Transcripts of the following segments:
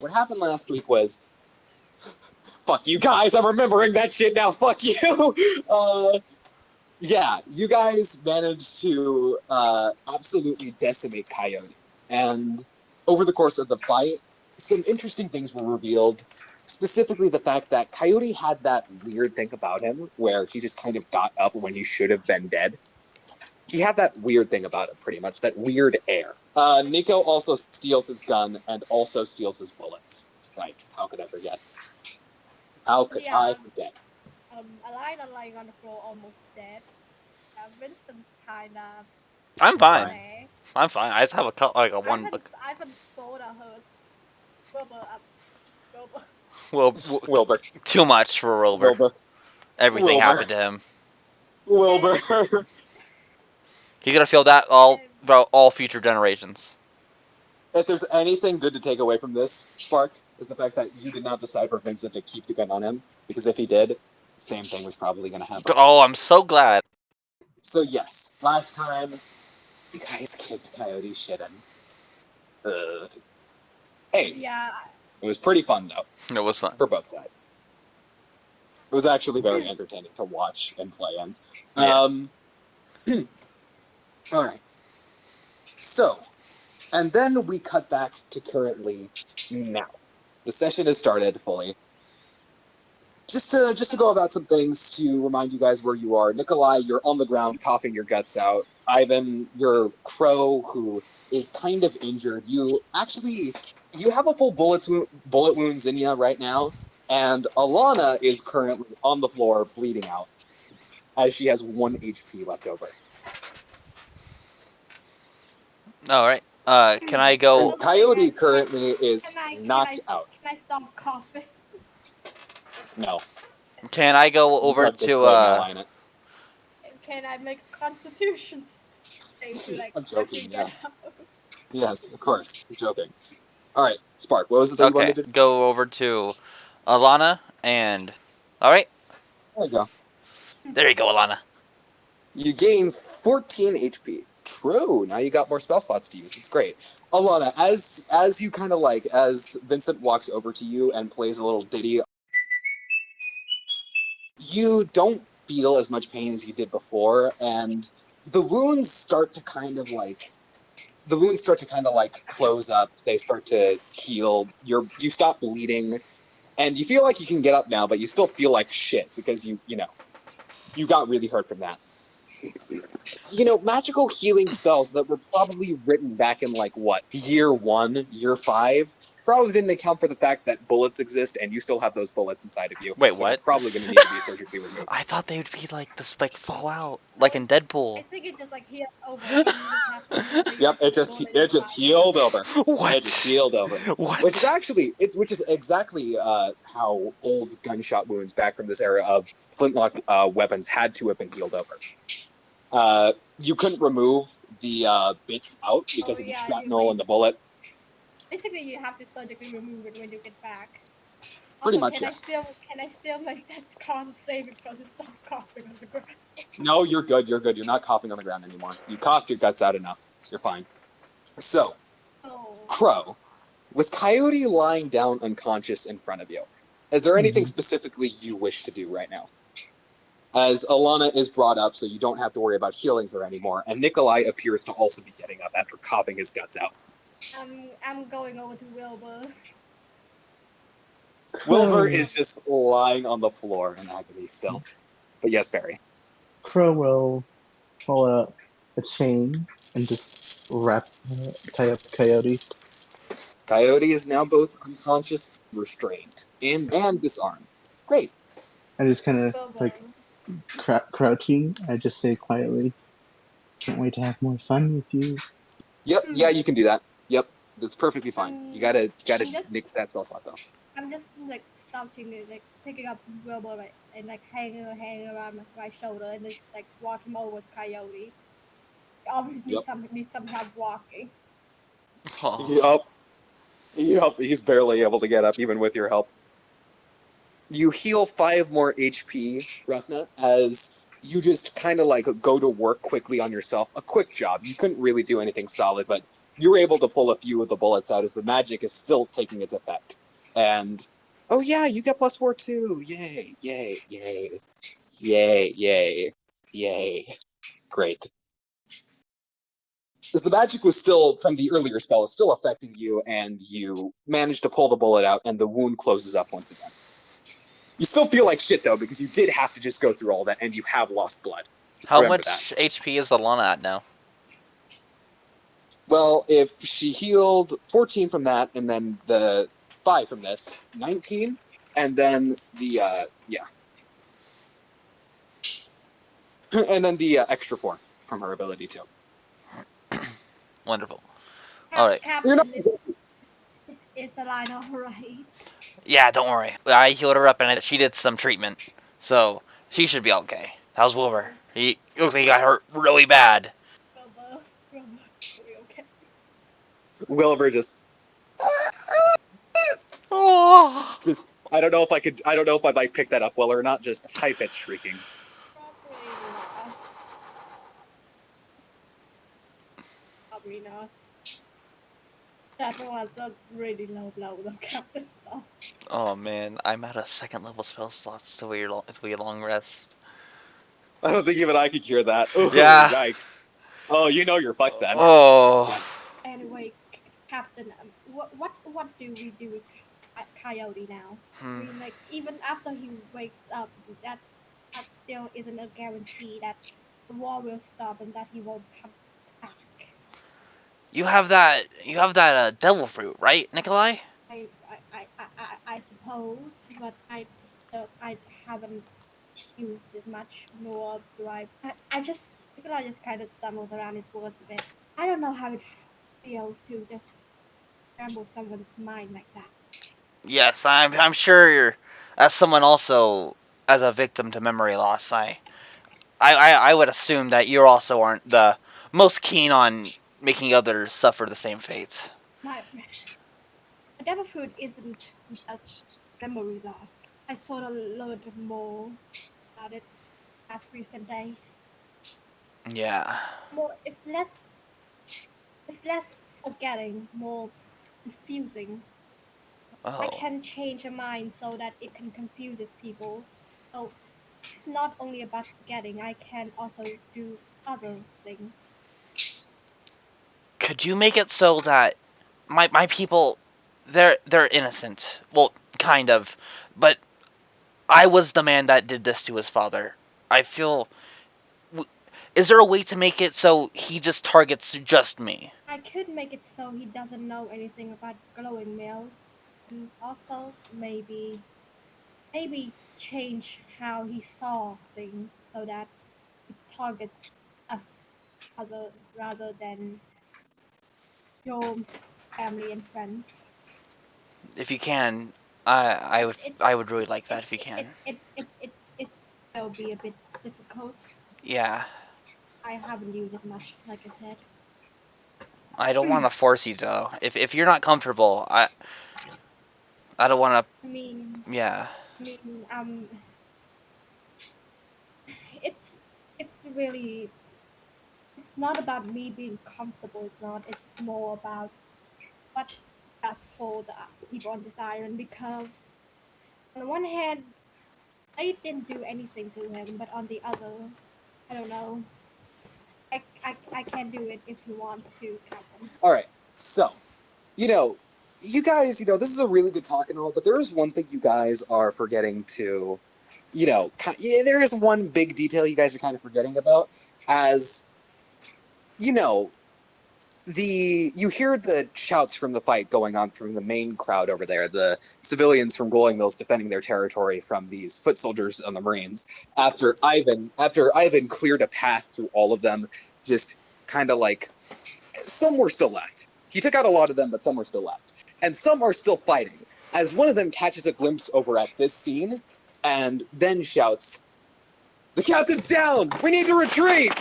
What happened last week was... Fuck you guys, I'm remembering that shit now, fuck you! Yeah, you guys managed to absolutely decimate Coyote. And over the course of the fight, some interesting things were revealed. Specifically, the fact that Coyote had that weird thing about him where he just kind of got up when he should have been dead. He had that weird thing about him, pretty much, that weird air. Nico also steals his gun and also steals his bullets. Right, how could I forget? How could I forget? Alina lying on the floor, almost dead. Vincent's kinda. I'm fine. I'm fine. I just have one. Ivan sorta hurts. Wilbur. Too much for Wilbur. Everything happened to him. Wilbur. He's gonna feel that all future generations. If there's anything good to take away from this, Spark, is the fact that you did not decide for Vincent to keep the gun on him, because if he did, same thing was probably going to happen. Oh, I'm so glad. So yes, last time, you guys kicked Coyote shit in. Hey, yeah. It was pretty fun, though. It was fun. For both sides. It was actually very entertaining to watch and play in. Yeah. Alright. So, and then we cut back to currently now. The session has started fully. Just to go about some things to remind you guys where you are. Nikolai, you're on the ground coughing your guts out. Ivan, your crow who is kind of injured. You have a full bullet wound Zinnia right now, and Alana is currently on the floor bleeding out, as she has 1 HP left over. Alright. Can I go... And Coyote currently is knocked out. Can I stop coughing? No. Can I go over to, Can I make a constitution save? I'm joking, yes. Yes, of course. I'm joking. Alright, Spark, what was the thing you wanted to do? Go over to Alana and... Alright. There you go. There you go, Alana. You gain 14 HP. True, now you got more spell slots to use. It's great. Alana, as you kind of as Vincent walks over to you and plays a little ditty, you don't feel as much pain as you did before, and the wounds start to kind of close up. They start to heal. You stop bleeding, and you feel like you can get up now, but you still feel like shit because you got really hurt from that. Magical healing spells that were probably written back in year 1, year 5, probably didn't account for the fact that bullets exist and you still have those bullets inside of you. Wait, what? Probably going to need to be surgically removed. I thought they would be fall out, like in Deadpool. I think it just healed over. Yep, it just healed over. What? It just healed over. What? Which is exactly how old gunshot wounds back from this era of flintlock weapons had to have been healed over. You couldn't remove the bits out because of the shrapnel and the bullet. Basically, you have to surgically remove it when you get back. Pretty much, yes. Can I still make that con save it because it stopped coughing on the ground? No, you're good. You're not coughing on the ground anymore. You coughed your guts out enough. You're fine. So, Crow, with Coyote lying down unconscious in front of you, is there anything specifically you wish to do right now? As Alana is brought up, so you don't have to worry about healing her anymore, and Nikolai appears to also be getting up after coughing his guts out. I'm going over to Wilbur. Wilbur is just lying on the floor in agony still. But yes, Barry. Crow will pull out a chain and just tie up Coyote. Coyote is now both unconscious, restrained, and disarmed. Great. I just kind of crouching. I just say quietly, "Can't wait to have more fun with you." Yep. Yeah, you can do that. Yep. That's perfectly fine. You gotta nix that spell slot though. I'm just slouching it, picking up Wilbur and hanging around my shoulder and just walk him over with Coyote. Obviously need some help walking. Yep. He's barely able to get up even with your help. You heal 5 more HP, Roughnut, as you just kind of go to work quickly on yourself. A quick job. You couldn't really do anything solid, but you're able to pull a few of the bullets out as the magic is still taking its effect. And, oh yeah, you get +4 too. Yay, yay, yay. Yay, yay, yay. Great. As the magic was still, from the earlier spell, is still affecting you, and you manage to pull the bullet out, and the wound closes up once again. You still feel like shit, though, because you did have to just go through all that, and you have lost blood. How Remember much that. HP is Alana at now? Well, if she healed 14 from that, and then the 5 from this, 19, and then the, yeah. And then the extra 4 from her ability, too. Wonderful. Alright. Captain, it's Alana alright? Yeah, don't worry. I healed her up and she did some treatment. So, she should be okay. How's Wilbur? He looks like he got hurt really bad. Wilbur, are you okay? Wilbur just... Oh. Just, I don't know if I might pick that up well or not, just high-pitched shrieking. Probably not. That was a really low blow, though, Captain. So. Oh man, I'm at a 2nd level spell slots to wait a long rest. I don't think even I could cure that. Ooh, Yeah. Yikes. Oh, you know you're fucked then. Oh. Yeah. Anyway, Captain, what do we do with Coyote now? I mean, like, even after he wakes up, that still isn't a guarantee that the war will stop and that he won't come back. You have that devil fruit, right, Nikolai? I suppose, but I haven't used it much, nor do Nikolai just kind of stumbles around his words a bit. I don't know how it feels to just scramble someone's mind like that. Yes, I'm sure as someone also as a victim to memory loss, I would assume that you also aren't the most keen on making others suffer the same fate. My devil fruit isn't just memory loss. I sort of learned more about it past recent days. Yeah. It's less forgetting, more confusing. Oh. I can change a mind so that it can confuse people. So it's not only about forgetting, I can also do other things. Could you make it so that my people, they're innocent? Well, kind of, but I was the man that did this to his father. I feel. Is there a way to make it so he just targets just me? I could make it so he doesn't know anything about glowing mills, and also maybe change how he saw things so that it targets us rather than your family and friends. If you can, I would really like that if you can. It still be a bit difficult. Yeah. I haven't used it much, like I said. I don't want to force you though. If you're not comfortable, I don't want to. I mean, Yeah. It's really, it's not about me being comfortable. It's not. It's more about what's best for the people on this island. Because on the one hand, I didn't do anything to him, but on the other, I don't know. I can do it if you want to, Captain. All right. So, you guys, this is a really good talk and all, but there is one thing you guys are forgetting to, there is one big detail you guys are kind of forgetting about, as, you hear the shouts from the fight going on from the main crowd over there, the civilians from Glowing Mills defending their territory from these foot soldiers on the Marines, after Ivan cleared a path through all of them, just kind of like, some were still left. He took out a lot of them, but some were still left. And some are still fighting, as one of them catches a glimpse over at this scene, and then shouts, "The captain's down! We need to retreat!"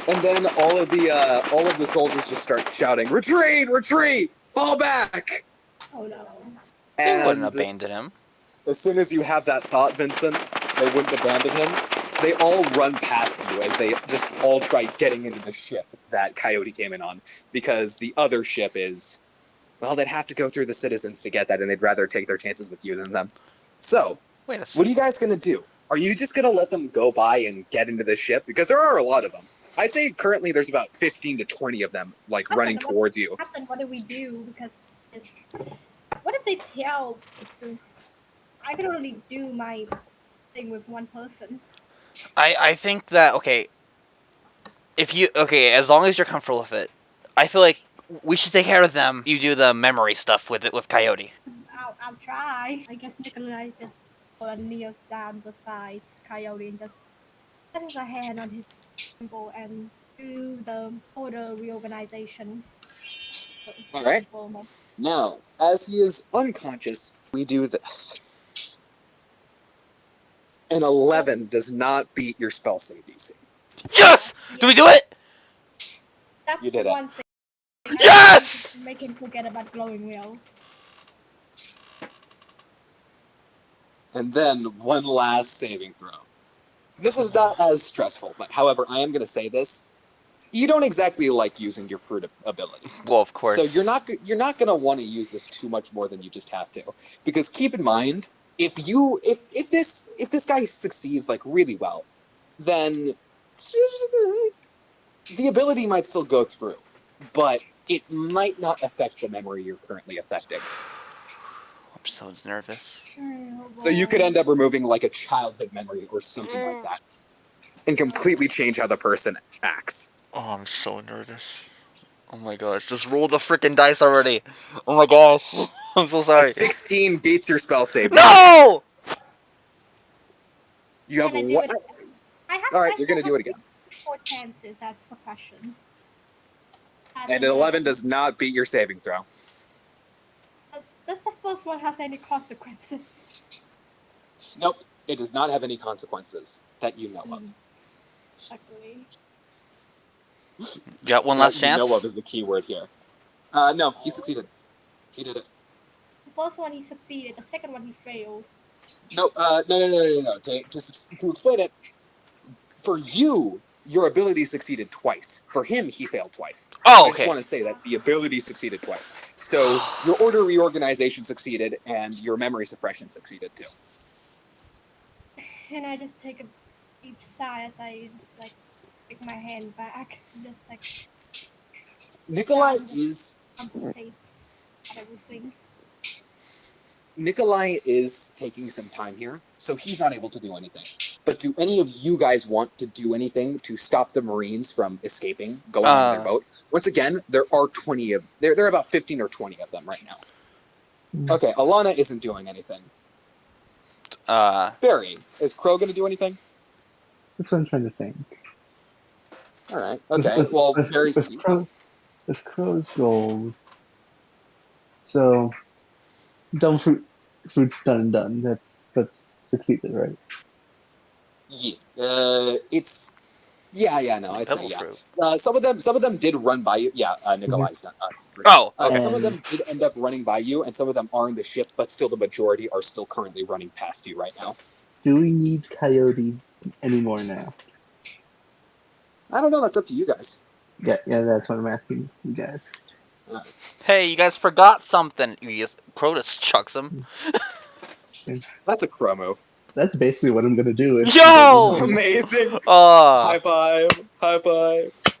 And then all of the soldiers just start shouting, "Retreat! Retreat! Fall back!" Oh no. They wouldn't abandon him. As soon as you have that thought, Vincent, they wouldn't abandon him. they all run past you as they just all try getting into the ship that Coyote came in on, because the other ship is, well, they'd have to go through the citizens to get that, and they'd rather take their chances with you than them. So, Wait a what second. are you guys gonna do? Are you just gonna let them go by and get into the ship? Because there are a lot of them. I'd say currently there's about 15 to 20 of them, like, running towards you. Captain, what do we do? Because what if they tell the truth? I can only do my thing with one person. I think that, okay, as long as you're comfortable with it, I feel like we should take care of them. You do the memory stuff with Coyote. I'll try. I guess Nikolai just sort of kneels down beside Coyote and just places a hand on his temple and do the order reorganization. All right. Now, as he is unconscious, we do this. An 11 does not beat your spell save DC. Yes! Do we do it? That's You did it. one thing. Yes! Make him forget about glowing wheels. And then one last saving throw. This is not as stressful, but however, I am going to say this. You don't exactly like using your fruit ability. Well, of course. So you're not going to want to use this too much more than you just have to, because keep in mind, if this guy succeeds like really well, then the ability might still go through, but it might not affect the memory you're currently affecting. I'm so nervous. So you could end up removing like a childhood memory or something like that, and completely change how the person acts. Oh, I'm so nervous. Oh my gosh, just roll the freaking dice already. Oh my gosh. I'm so A sorry. 16 beats your spell save. No! You have Can I one. do it? All right, you're gonna do it again. 4 chances. That's the question. And an 11 does not beat your saving throw. Does the first one has any consequences? Nope, it does not have any consequences that you know of. Luckily. You got one last chance? You know of is the key word here. No, he succeeded. He did it. The first one he succeeded. The second one he failed. No. To explain it, for you, your ability succeeded twice. For him, he failed twice. Oh, I just okay. want to say that the ability succeeded twice. So your order reorganization succeeded, and your memory suppression succeeded too. And I just take a deep sigh as I like take my hand back and just like Nikolai is contemplate everything. Nikolai is taking some time here, so he's not able to do anything. But do any of you guys want to do anything to stop the Marines from escaping, going on their boat? Once again, there are 20 of there are about 15 or 20 of them right now. Okay, Alana isn't doing anything. Barry, is Crow going to do anything? That's what I'm trying to think. All right. Okay. Well, Barry's with Crow's goals. So, dumb fruit's done and done. That's succeeded, right? Yeah. It's. Yeah. No, I'd say yeah. Fruit. Some of them did run by you. Yeah. Nikolai's not. Okay. Some of them did end up running by you, and some of them are in the ship, but still the majority are still currently running past you right now. Do we need Coyote anymore now? I don't know. That's up to you guys. Yeah, that's what I'm asking you guys. Hey, you guys forgot something. Crow just chucks him. That's a Crow move. That's basically what I'm gonna do. Yo! Amazing! High five!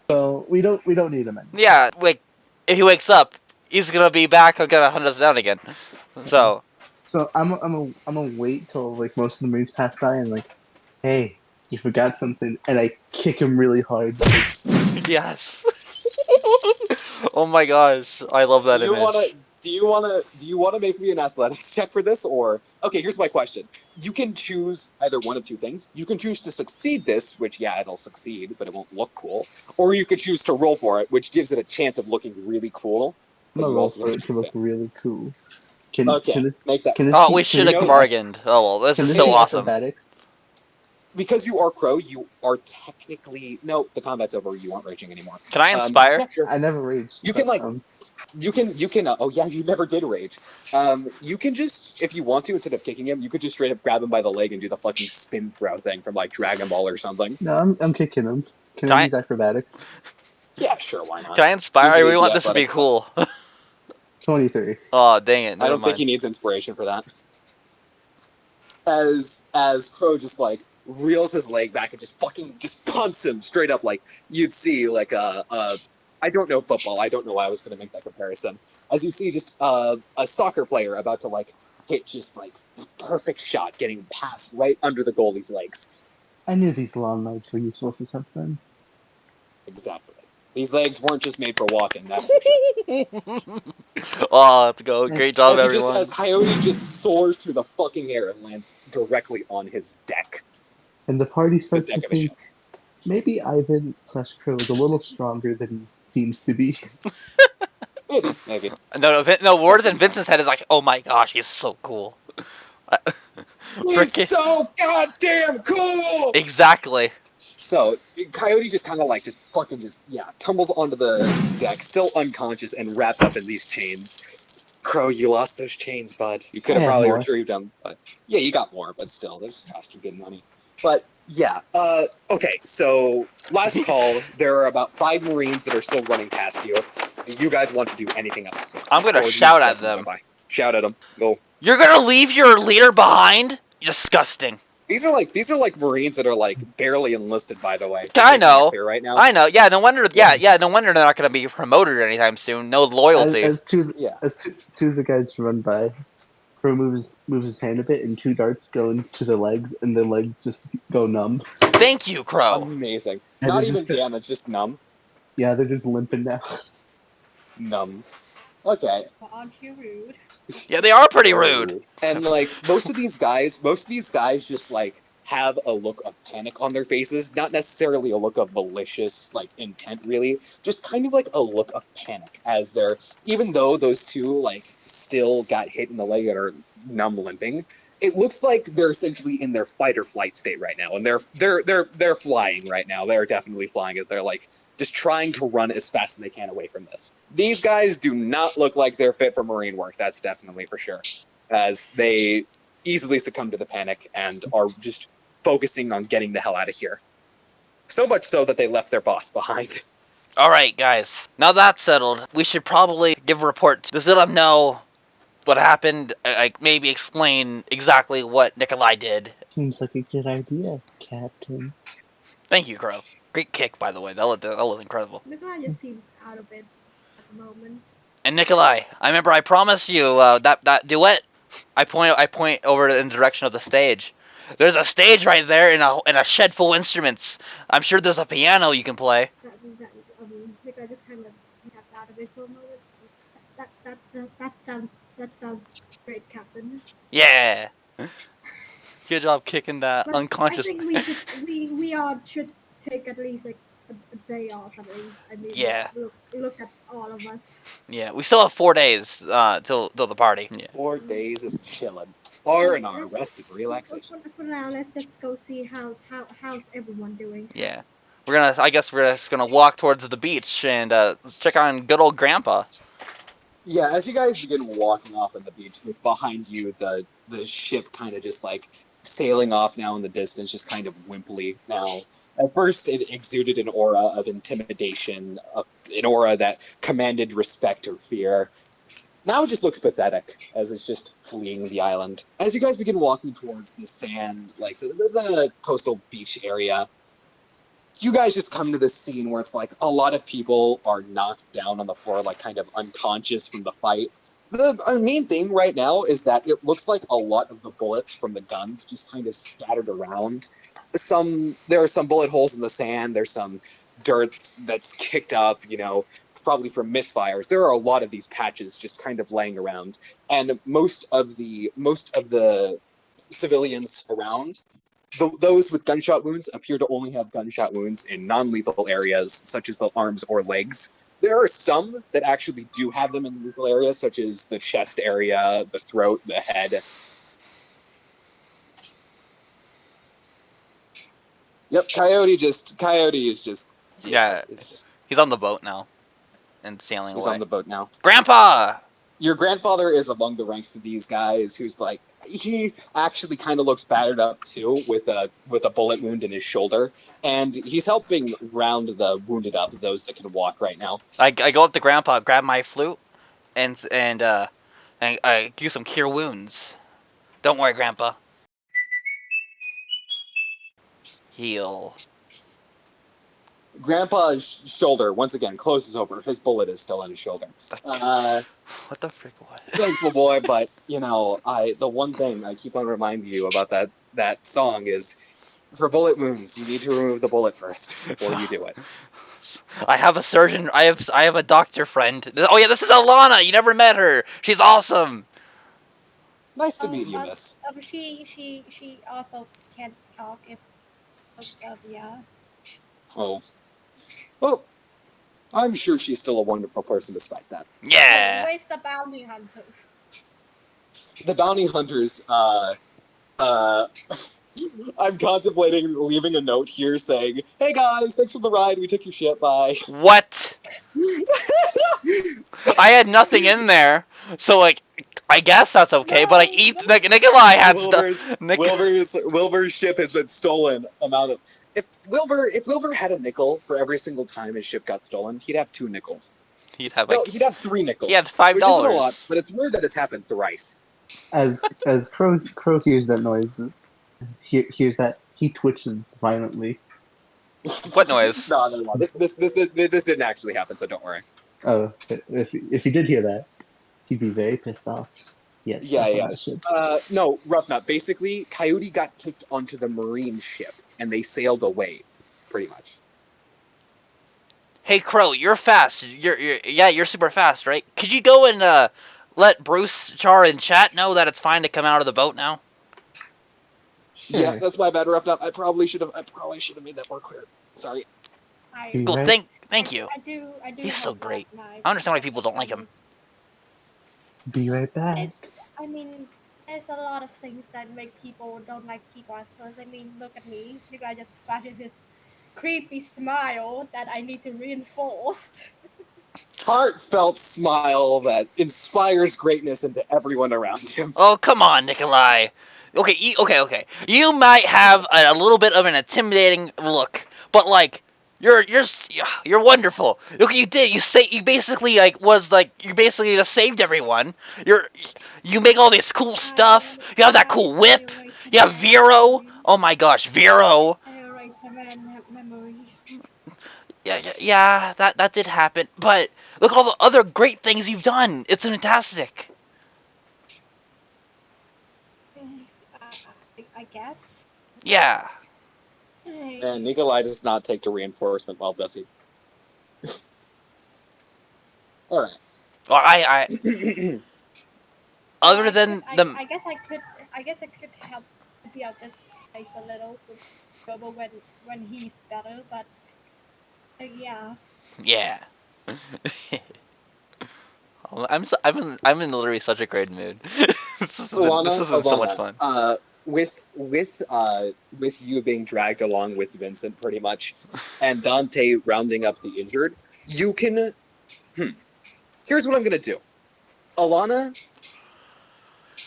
So we don't need him anymore. Yeah, like if he wakes up, he's gonna be back. He'll gonna hunt us down again. So I'm gonna wait till like most of the Marines pass by and like, hey, you forgot something, and I kick him really hard. Yes. Oh my gosh, I love that image. Do you wanna make me an athletics check for this, or okay? Here's my question: you can choose either one of two things. You can choose to succeed this, which it'll succeed, but it won't look cool, or you could choose to roll for it, which gives it a chance of looking really cool. I'm gonna roll for it to look really cool. Make that. We should have bargained. Oh well, this is so awesome. Acrobatics? because you are Crow, you are technically no. The combat's over. You aren't raging anymore. Can I inspire? Yeah, sure. I never raged. You can but, like you can. Oh yeah, you never did rage. You can just if you want to instead of kicking him, you could just straight up grab him by the leg and do the fucking spin throw thing from like Dragon Ball or something. no, I'm kicking him. Can Can I I- use acrobatics? Yeah, sure, why not? Can I inspire? I Usually really the want this to be athletic- cool. 23. Oh, dang it. I Never don't think mind. he needs inspiration for that. As Crow just like reels his leg back and just punts him straight up like you'd see like I don't know football. I don't know why I was going to make that comparison. As you see just a soccer player about to like hit just like the perfect shot getting passed right under the goalie's legs. I knew these long legs were useful for something. Exactly. These legs weren't just made for walking, that's for sure. Oh, let's go. Great job, everyone. As Coyote just soars through the fucking air and lands directly on his deck. And the party The starts to deck of a think ship. maybe Ivan/Crow is a little stronger than he seems to be. Maybe. No, words in Something Vincent's head is like, oh my gosh, he's so cool. He's Freaking- so goddamn cool! Exactly. So, Coyote just kind of like, tumbles onto the deck, still unconscious and wrapped up in these chains. Crow, you lost those chains, bud. You could I have have probably more. retrieved them, but yeah, you got more, but still, there's cost you good money. But yeah, okay, so last call, there are about 5 Marines that are still running past you. Do you guys want to do anything else? I'm gonna Or do you shout just at let them. go by? Shout at them. Go. You're gonna leave your leader behind? Disgusting. These are like Marines that are like barely enlisted, by the way. Just I making that know. clear right now. I know. Yeah, no wonder. Yeah, no wonder they're not gonna be promoted anytime soon. No loyalty. As two Yeah. of the guys run by, Crow moves his hand a bit, and 2 darts go into the legs, and the legs just go numb. Thank you, Crow. Amazing. And Not it's even just- damage, just numb. Yeah, they're just limping now. Numb. Okay. Well, aren't you rude? Yeah, they are pretty rude. And like most of these guys just like have a look of panic on their faces, not necessarily a look of malicious like intent really, just kind of like a look of panic as they're even though those 2 like still got hit in the leg and are numb limping, it looks like they're essentially in their fight or flight state right now, and they're flying right now. They're definitely flying as they're like just trying to run as fast as they can away from this. These guys do not look like they're fit for Marine work, that's definitely for sure, as they easily succumb to the panic and are just focusing on getting the hell out of here. So much so that they left their boss behind. Alright, guys. Now that's settled, we should probably give a report to let them know what happened. Like, maybe explain exactly what Nikolai did. Seems like a good idea, Captain. Thank you, Crow. Great kick, by the way. That was incredible. Nikolai just seems out of it at the moment. And Nikolai, I remember I promised you that duet. I point over in the direction of the stage. There's a stage right there in a shed full of instruments. I'm sure there's a piano you can play. Nikolai just kind of gets out of it for a moment. That sounds great, Captain. Yeah. Good job kicking that But unconscious. I think we all should take at least like a day off at least. I mean, Yeah. Look at all of us. Yeah, we still have 4 days till the party. Yeah. 4 days of chilling. R&R, rest and relaxation. For now, let's just go see how's everyone doing. Yeah. I guess we're just gonna walk towards the beach and let's check on good old Grandpa. Yeah, as you guys begin walking off on the beach, with behind you the ship kind of just like sailing off now in the distance, just kind of wimply now. At first, it exuded an aura of intimidation, an aura that commanded respect or fear. Now it just looks pathetic, as it's just fleeing the island. As you guys begin walking towards the sand, like the coastal beach area, you guys just come to this scene where it's like a lot of people are knocked down on the floor, like kind of unconscious from the fight. The main thing right now is that it looks like a lot of the bullets from the guns just kind of scattered around. There are some bullet holes in the sand. There's some dirt that's kicked up, probably from misfires. There are a lot of these patches just kind of laying around, and most of the civilians around, those with gunshot wounds appear to only have gunshot wounds in non-lethal areas, such as the arms or legs. There are some that actually do have them in lethal areas, such as the chest area, the throat, the head. Yep, Coyote is just Yeah. it's just He's on the boat now and sailing he's away. on the boat now. Grandpa! Your grandfather is among the ranks of these guys who's like, he actually kind of looks battered up too with a bullet wound in his shoulder, and he's helping round the wounded up, those that can walk right now. I go up to Grandpa, grab my flute, and give some cure wounds. Don't worry, Grandpa. Heal. Grandpa's shoulder once again closes over. His bullet is still in his shoulder. What the frick? What? Thanks, little boy, but you know, the one thing I keep on reminding you about that song is, for bullet wounds, you need to remove the bullet first before you do it. I have a surgeon. I have a doctor friend. Oh yeah, this is Alana. You never met her. She's awesome. Nice to meet you, miss. She also can't talk. Yeah. Oh. Well, I'm sure she's still a wonderful person despite that. Yeah. Where's the bounty hunters? The bounty hunters, I'm contemplating leaving a note here saying, "Hey guys, thanks for the ride. We took your ship. Bye." What? I had nothing in there, so like, I guess that's okay. But like, Nikolai had stuff. Wilbur's ship has been stolen. If Wilbur had a nickel for every single time his ship got stolen, he'd have 2 nickels. He'd have He'd have 3 nickels. He had $5. Which isn't a lot, but it's weird that it's happened thrice. As Crow hears that noise, hears that, he twitches violently. What noise? No. This didn't actually happen, so don't worry. Oh, if he did hear that, he'd be very pissed off. Yes. Yeah. No, Rough Nut. Basically, Coyote got kicked onto the Marine ship, and they sailed away, pretty much. Hey Crow, you're fast. You're super fast, right? Could you go and let Bruce, Char, and Chat know that it's fine to come out of the boat now? Yeah, that's my bad, Rough Nut. I probably should have made that more clear. Sorry. Cool. Right. Thank you. I do. He's so great. I understand why people don't like him. Be right back. I mean, there's a lot of things that make people don't like people at first. I mean, look at me. The guy just flashes his creepy smile that I need to reinforce. Heartfelt smile that inspires greatness into everyone around him. Oh, come on, Nikolai. Okay. You might have a little bit of an intimidating look, but like, you're wonderful. Look, you basically just saved everyone. You make all this cool stuff. You have that cool whip. You have Vero. Oh my gosh, Vero. I erase memories. Yeah, that did happen. But look all the other great things you've done. It's fantastic. I guess. Yeah. And Nikolai does not take to reinforcement well, does he? All right. Well, I other than the I guess I could help be out this place a little with Bobo when he's better, but yeah. yeah. I'm in literally such a great mood. this has been so much fun. With you being dragged along with Vincent pretty much, and Dante rounding up the injured, you can. Here's what I'm gonna do, Alana.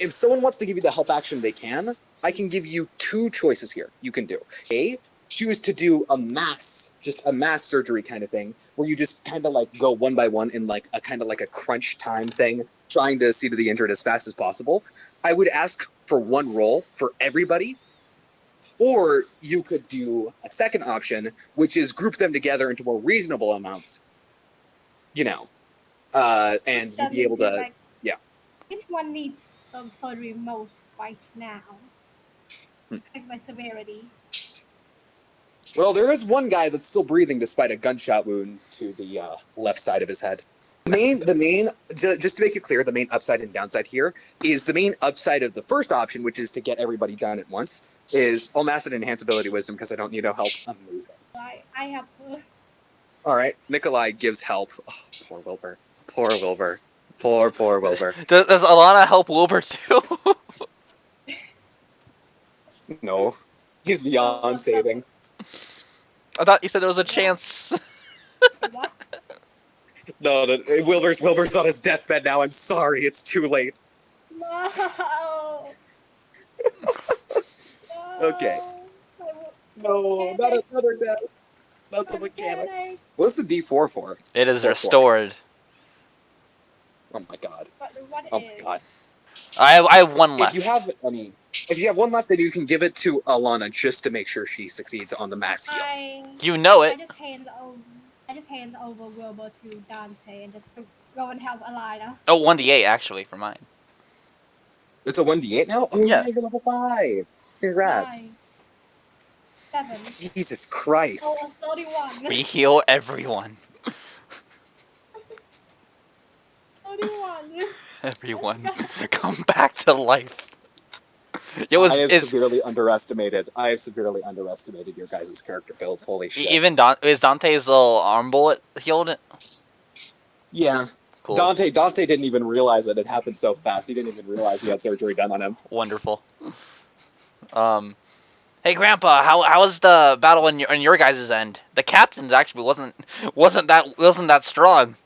If someone wants to give you the help action, they can. I can give you 2 choices here. You can do A, choose to do a mass surgery kind of thing, where you just kind of like go one by one in like a kind of like a crunch time thing, trying to see to the injured as fast as possible. I would ask for 1 roll for everybody, or you could do a second option, which is group them together into more reasonable amounts, and you'd be able to, Which one needs surgery most right now? Like my severity. Well, there is one guy that's still breathing despite a gunshot wound to the left side of his head. The main, just to make it clear, the main upside and downside here is the main upside of the first option, which is to get everybody done at once, is I'll mass and enhance ability wisdom because I don't need no help. Amazing. I have. All right, Nikolai gives help. Oh, poor Wilbur. Poor Wilbur. Poor Wilbur. Does Alana help Wilbur too? No, he's beyond saving. I thought you said there was a chance. What? No, Wilbur's on his deathbed now. I'm sorry, it's too late. No. No. Okay. No, not another death. Not the mechanic. What's the D4 for? It is For restored. Oh my god. What Oh my is? god. I have one left. If you have one left, then you can give it to Alana just to make sure she succeeds on the mass heal. You know it. I just hand over Wilbur to Dante and just go and help Alina. Oh, 1d8 actually for mine. It's a 1d8 now? Oh Yeah. yeah, you're level 5. Congrats. 7. Jesus Christ. Oh, 31. We heal everyone. 31. Everyone, come back to life. It was. I have severely underestimated your guys' character builds. Holy shit. Even is Dante's little arm bullet healed it? Yeah. Cool. Dante didn't even realize it. It happened so fast. He didn't even realize he had surgery done on him. Wonderful. Hey Grandpa, how was the battle on your guys' end? The captain actually wasn't that strong.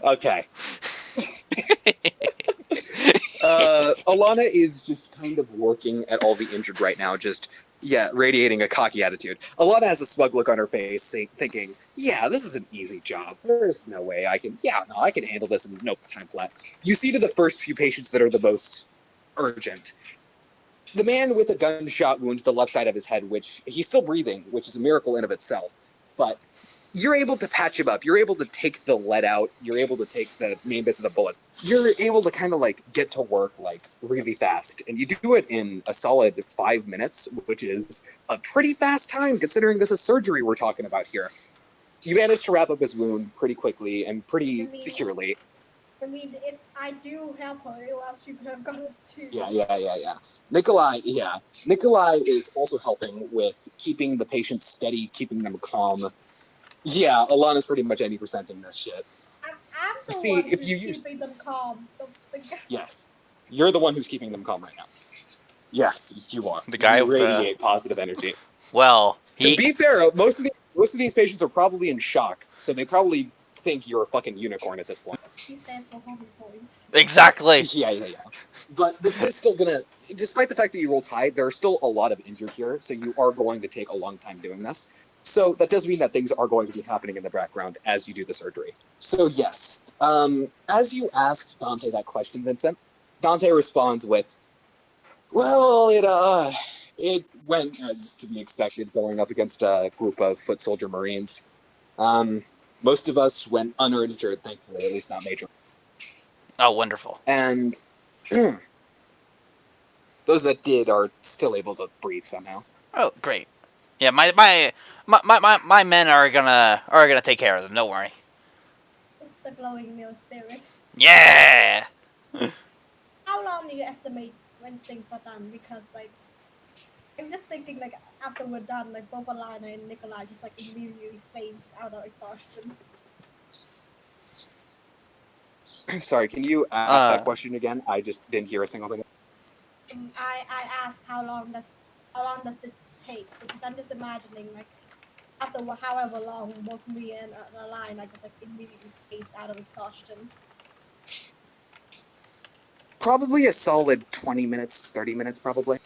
Okay. Alana is just kind of working at all the injured right now, radiating a cocky attitude. Alana has a smug look on her face, thinking, yeah, this is an easy job. There's no way I can handle this in no time flat. You see to the first few patients that are the most urgent. The man with a gunshot wound to the left side of his head, which he's still breathing, which is a miracle in of itself, but you're able to patch him up. You're able to take the lead out. You're able to take the main bits of the bullet. You're able to kind of get to work really fast. And you do it in a solid 5 minutes, which is a pretty fast time considering this is surgery we're talking about here. You managed to wrap up his wound pretty quickly and pretty securely. I mean, if I do help her, or else she could have got it too. Yeah. Nikolai is also helping with keeping the patients steady, keeping them calm. Yeah, Alana's pretty much 80% in this shit. I'm the one who's keeping them calm. Yes, you're the one who's keeping them calm right now. Yes, you are. The guy you radiate positive energy. Well, to be fair, most of these patients are probably in shock, so they probably think you're a fucking unicorn at this point. He stands for homie points. Exactly. Yeah. But this is still gonna, despite the fact that you rolled high, there are still a lot of injured here, so you are going to take a long time doing this. So that does mean that things are going to be happening in the background as you do the surgery. So yes, as you asked Dante that question, Vincent, Dante responds with, well, it went as to be expected going up against a group of foot soldier Marines. Most of us went uninjured, thankfully, at least not major. Oh, wonderful. And those that did are still able to breathe somehow. Oh, great. Yeah, my men are gonna take care of them. Don't worry. It's the glowing male spirit. Yeah. How long do you estimate when things are done? Because I'm just thinking after we're done, both Alana and Nikolai just immediately faints out of exhaustion. Sorry, can you ask that question again? I just didn't hear a single thing. I asked how long does this take? Because I'm just imagining after however long, both me and Alana just immediately faints out of exhaustion. Probably a solid 20 minutes, 30 minutes, probably.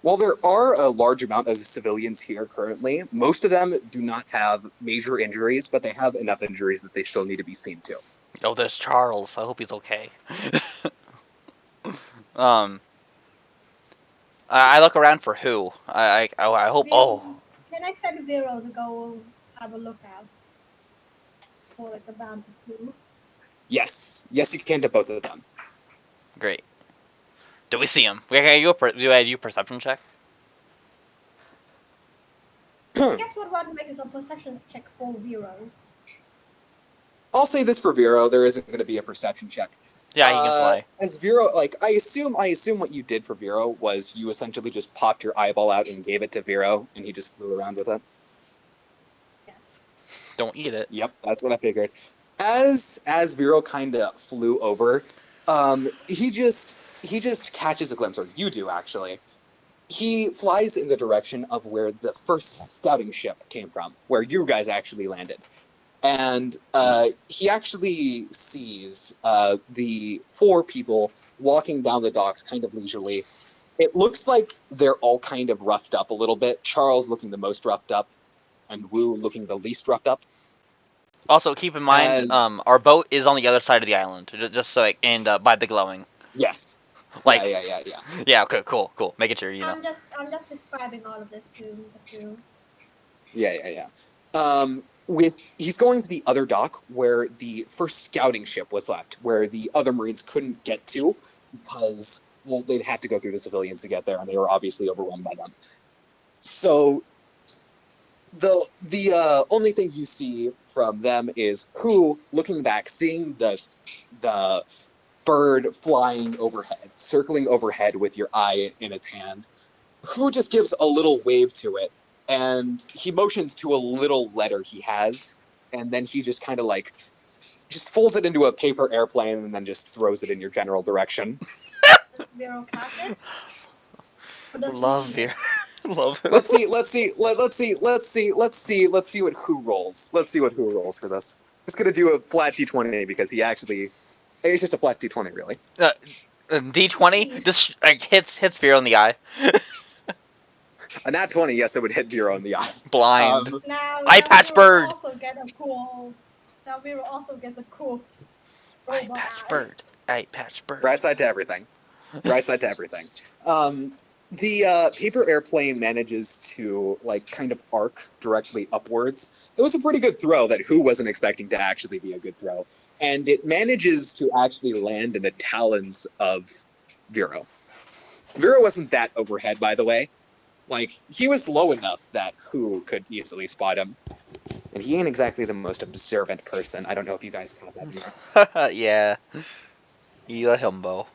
While there are a large amount of civilians here currently, most of them do not have major injuries, but they have enough injuries that they still need to be seen to. Oh, there's Charles. I hope he's okay. I look around for who. I hope. Can I send Vero to go have a look out for the bounty crew? Yes, you can to both of them. Great. Do we see him? Do I do a perception check? I guess what one make is a perception check for Vero. I'll say this for Vero, there isn't going to be a perception check. Yeah, he can fly. As Vero, I assume what you did for Vero was you essentially just popped your eyeball out and gave it to Vero, and he just flew around with it. Yes. Don't eat it. Yep, that's what I figured. As Vero kind of flew over, he just catches a glimpse, or you do actually, he flies in the direction of where the first scouting ship came from, where you guys actually landed. And he actually sees the 4 people walking down the docks kind of leisurely. It looks like they're all kind of roughed up a little bit. Charles looking the most roughed up, and Wu looking the least roughed up. Also, keep in mind, As- our boat is on the other side of the island, just so and by the glowing. Yes. Like, Yeah. yeah. Okay. Cool. Making sure you know. I'm just describing all of this to the crew. Yeah. He's going to the other dock where the first scouting ship was left, where the other Marines couldn't get to because, well, they'd have to go through the civilians to get there, and they were obviously overrun by them. So the only thing you see from them is Who looking back, seeing the bird flying overhead, circling overhead with your eye in its hand. Who just gives a little wave to it, and he motions to a little letter he has, and then he just kind of like just folds it into a paper airplane and then just throws it in your general direction. Does Vero catch it? Or does he Love eat Veer. it? Love him. Let's see what Who rolls. Let's see what Who rolls for this. Just gonna do a flat d20 because he actually, it's just a flat d20 really. D20 just like hits Veer on the eye. A nat 20, yes, it would hit Bureau in the eye. Blind. Now Eye patch Vero bird. Also get a cool. Now Vero also gets a cool Eye robot patch eye. bird. Eye patch bird. Bright side to everything. Bright side to everything. The paper airplane manages to like kind of arc directly upwards. It was a pretty good throw that Who wasn't expecting to actually be a good throw, and it manages to actually land in the talons of Vero. Vero wasn't that overhead, by the way. Like, he was low enough that Who could easily spot him. And he ain't exactly the most observant person. I don't know if you guys caught that either. Yeah. You a himbo.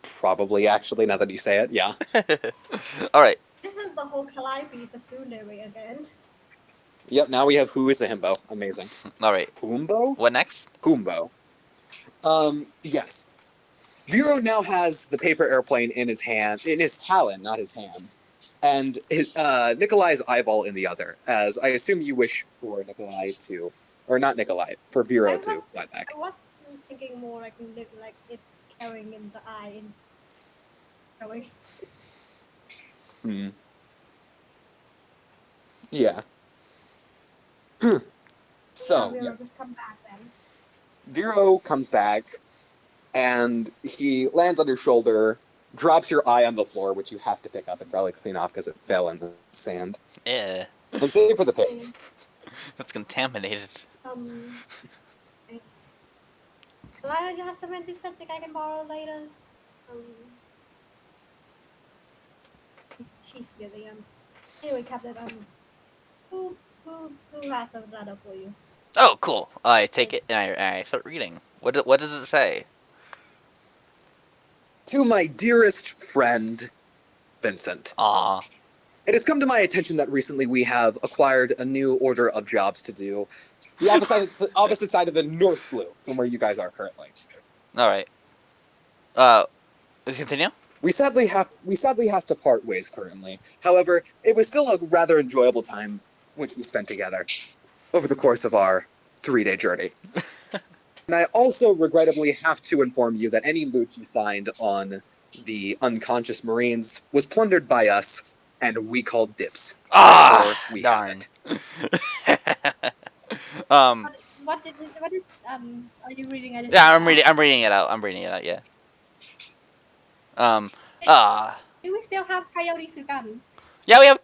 Probably, actually, now that you say it, yeah. Alright. This is the whole Calliope Tsundere again. Yep, now we have Who is a himbo. Amazing. Alright. Puumbo? What next? Puumbo. Yes. Vero now has the paper airplane in his hand, in his talon, not his hand. And his, Nikolai's eyeball in the other, as I assume you wish for Nikolai to, or not Nikolai, for Vero to fly back. I was thinking more like it's carrying in the eye and showing. Yeah. So, Vero yes. just come back then. Vero comes back, and he lands on your shoulder, drops your eye on the floor, which you have to pick up and probably clean off because it fell in the sand. Yeah. And save for the pig. That's contaminated. Lila, you have some antiseptic I can borrow later? She's really, anyway, Captain, who has a letter for you? Oh, cool. I take it and I start reading. What does it say? To my dearest friend, Vincent. Aw. It has come to my attention that recently we have acquired a new order of jobs to do. The opposite side of the North Blue from where you guys are currently. Alright. Continue? We sadly have to part ways currently. However, it was still a rather enjoyable time which we spent together over the course of our 3-day journey. And I also regrettably have to inform you that any loot you find on the unconscious Marines was plundered by us, and we called dibs. Ah, we darn. What are you reading? Yeah, I'm reading it out. Yeah. Do we still have Coyote's gun? Yeah,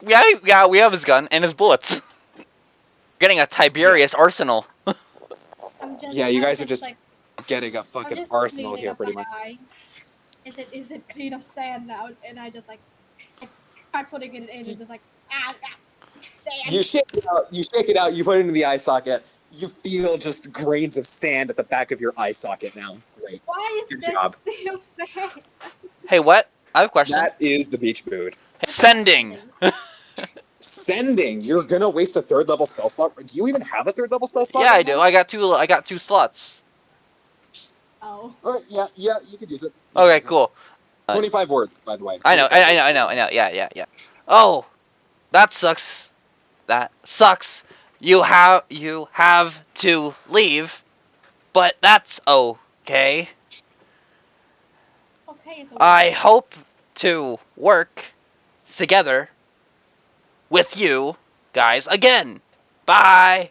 we have his gun and his bullets. Getting a Tiberius arsenal. Yeah, you guys are just like, getting a fucking arsenal here, pretty much. Is it clean of sand now? And I just like try putting it in and just like sand. You shake it out, you put it in the eye socket. You feel just grains of sand at the back of your eye socket now. Great. Why is Good this job. still sand? Hey, what? I have a question. That is the beach mood. Sending. Sending. You're gonna waste a 3rd level spell slot. Do you even have a 3rd level spell slot? Yeah, right I do. now? I got 2 slots. Oh. Yeah, you could use it. Okay, cool. 25 words, by the way. I know, 25 I words know, is I know, the I know. Yeah. Oh, that sucks. That sucks. You have to leave, but that's okay. Okay, so I hope to work together with you guys again. Bye.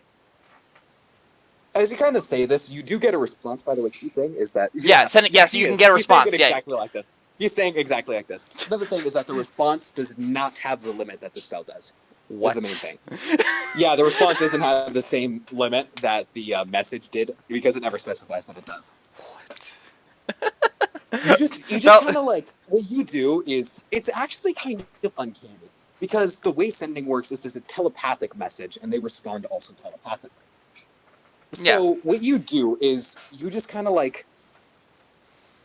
As you kind of say this, you do get a response. By the way, key thing is that Yeah, send it. Yeah, so you can get a he's saying it response. Yeah. exactly like this. He's saying exactly like this. Another thing is that the response does not have the limit that the spell does. What? Is the main thing. Yeah, the response doesn't have the same limit that the message did because it never specifies that it does. You just No. kind of like what you do is it's actually kind of uncanny because the way sending works is there's a telepathic message and they respond also telepathically. So what you do is you just kind of like,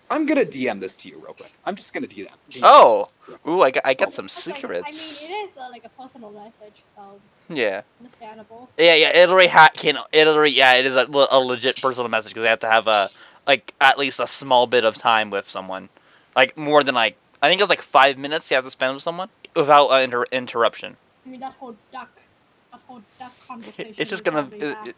I'm gonna DM this to you real quick. I'm just gonna DM Oh. this real quick. Ooh, I got Oh. some It's like, secrets. I mean, it is like a personal message, so Yeah. understandable. Yeah. It already it is a legit personal message because they have to have like at least a small bit of time with someone, like more than like I think it was like 5 minutes you have to spend with someone without interruption. I mean, that whole duck conversation. It's just we gonna. probably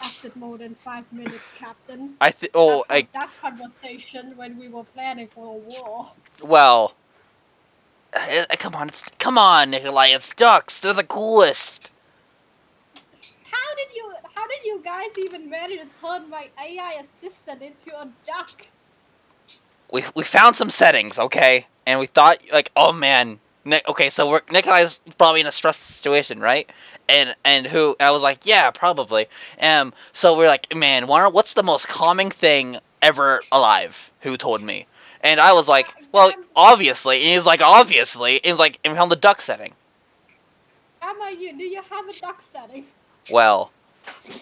lasted more than 5 minutes, Captain. That Conversation when we were planning for a war. well. Come on, Nikolai. It's ducks. They're the coolest. How did you guys even manage to turn my AI assistant into a duck? We found some settings, okay, and we thought like, oh man, okay, so Nikolai's probably in a stressful situation, right? And who I was like, yeah, probably. So we're like, man, what's the most calming thing ever alive? Who told me? And I was like, well, obviously. And he's like, obviously. And he's like, and we found the duck setting. Emma, do you have a duck setting? Well. You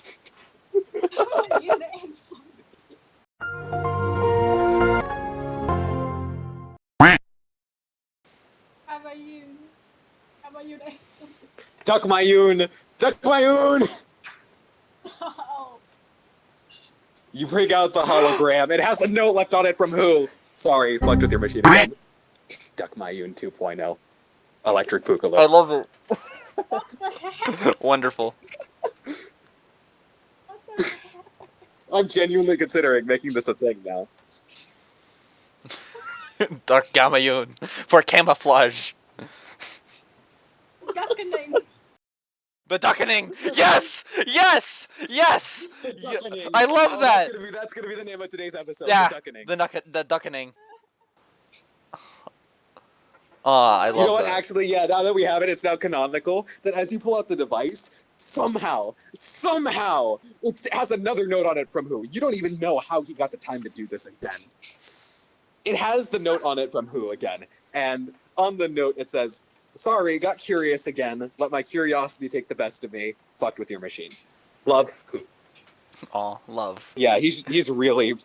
the answer. How about you the answer? Duck Mayun! Duck Mayun! Oh. You bring out the hologram. It has a note left on it from who? Sorry, fucked with your machine again. It's Duck Mayun 2.0. Electric Boogaloo. I love it. What the heck? Wonderful. What the heck? I'm genuinely considering making this a thing now. Duck Gamayun for camouflage. Duckening. The Duckening! Yes! Yes! Yes! The Duckening. I love that! That's gonna be the name of today's episode. Yeah, The Duckening. the Duckening. I love that. You know what? Actually, yeah, now that we have it, it's now canonical that as you pull out the device, somehow, it has another note on it from who. You don't even know how he got the time to do this again. It has the note on it from who again. And on the note, it says, sorry, got curious again. Let my curiosity take the best of me. Fucked with your machine. Love, who? Aw, love. Yeah, he's really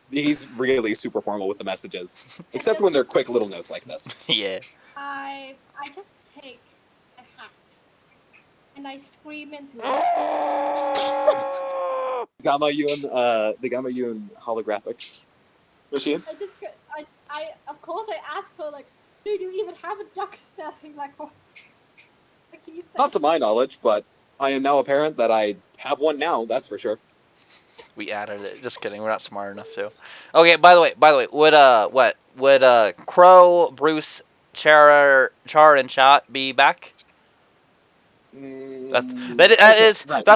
super formal with the messages. Except when they're quick little notes like this. Yeah. I just take a hat and I scream into it. The Gamayun holographic machine. I of course I ask her like, do you even have a duck setting like he said? Not to my knowledge, but I am now apparent that I have one now. That's for sure. We added it. Just kidding. We're not smart enough to. Okay. By the way, would Crow, Bruce, Char, and Chat be back? That's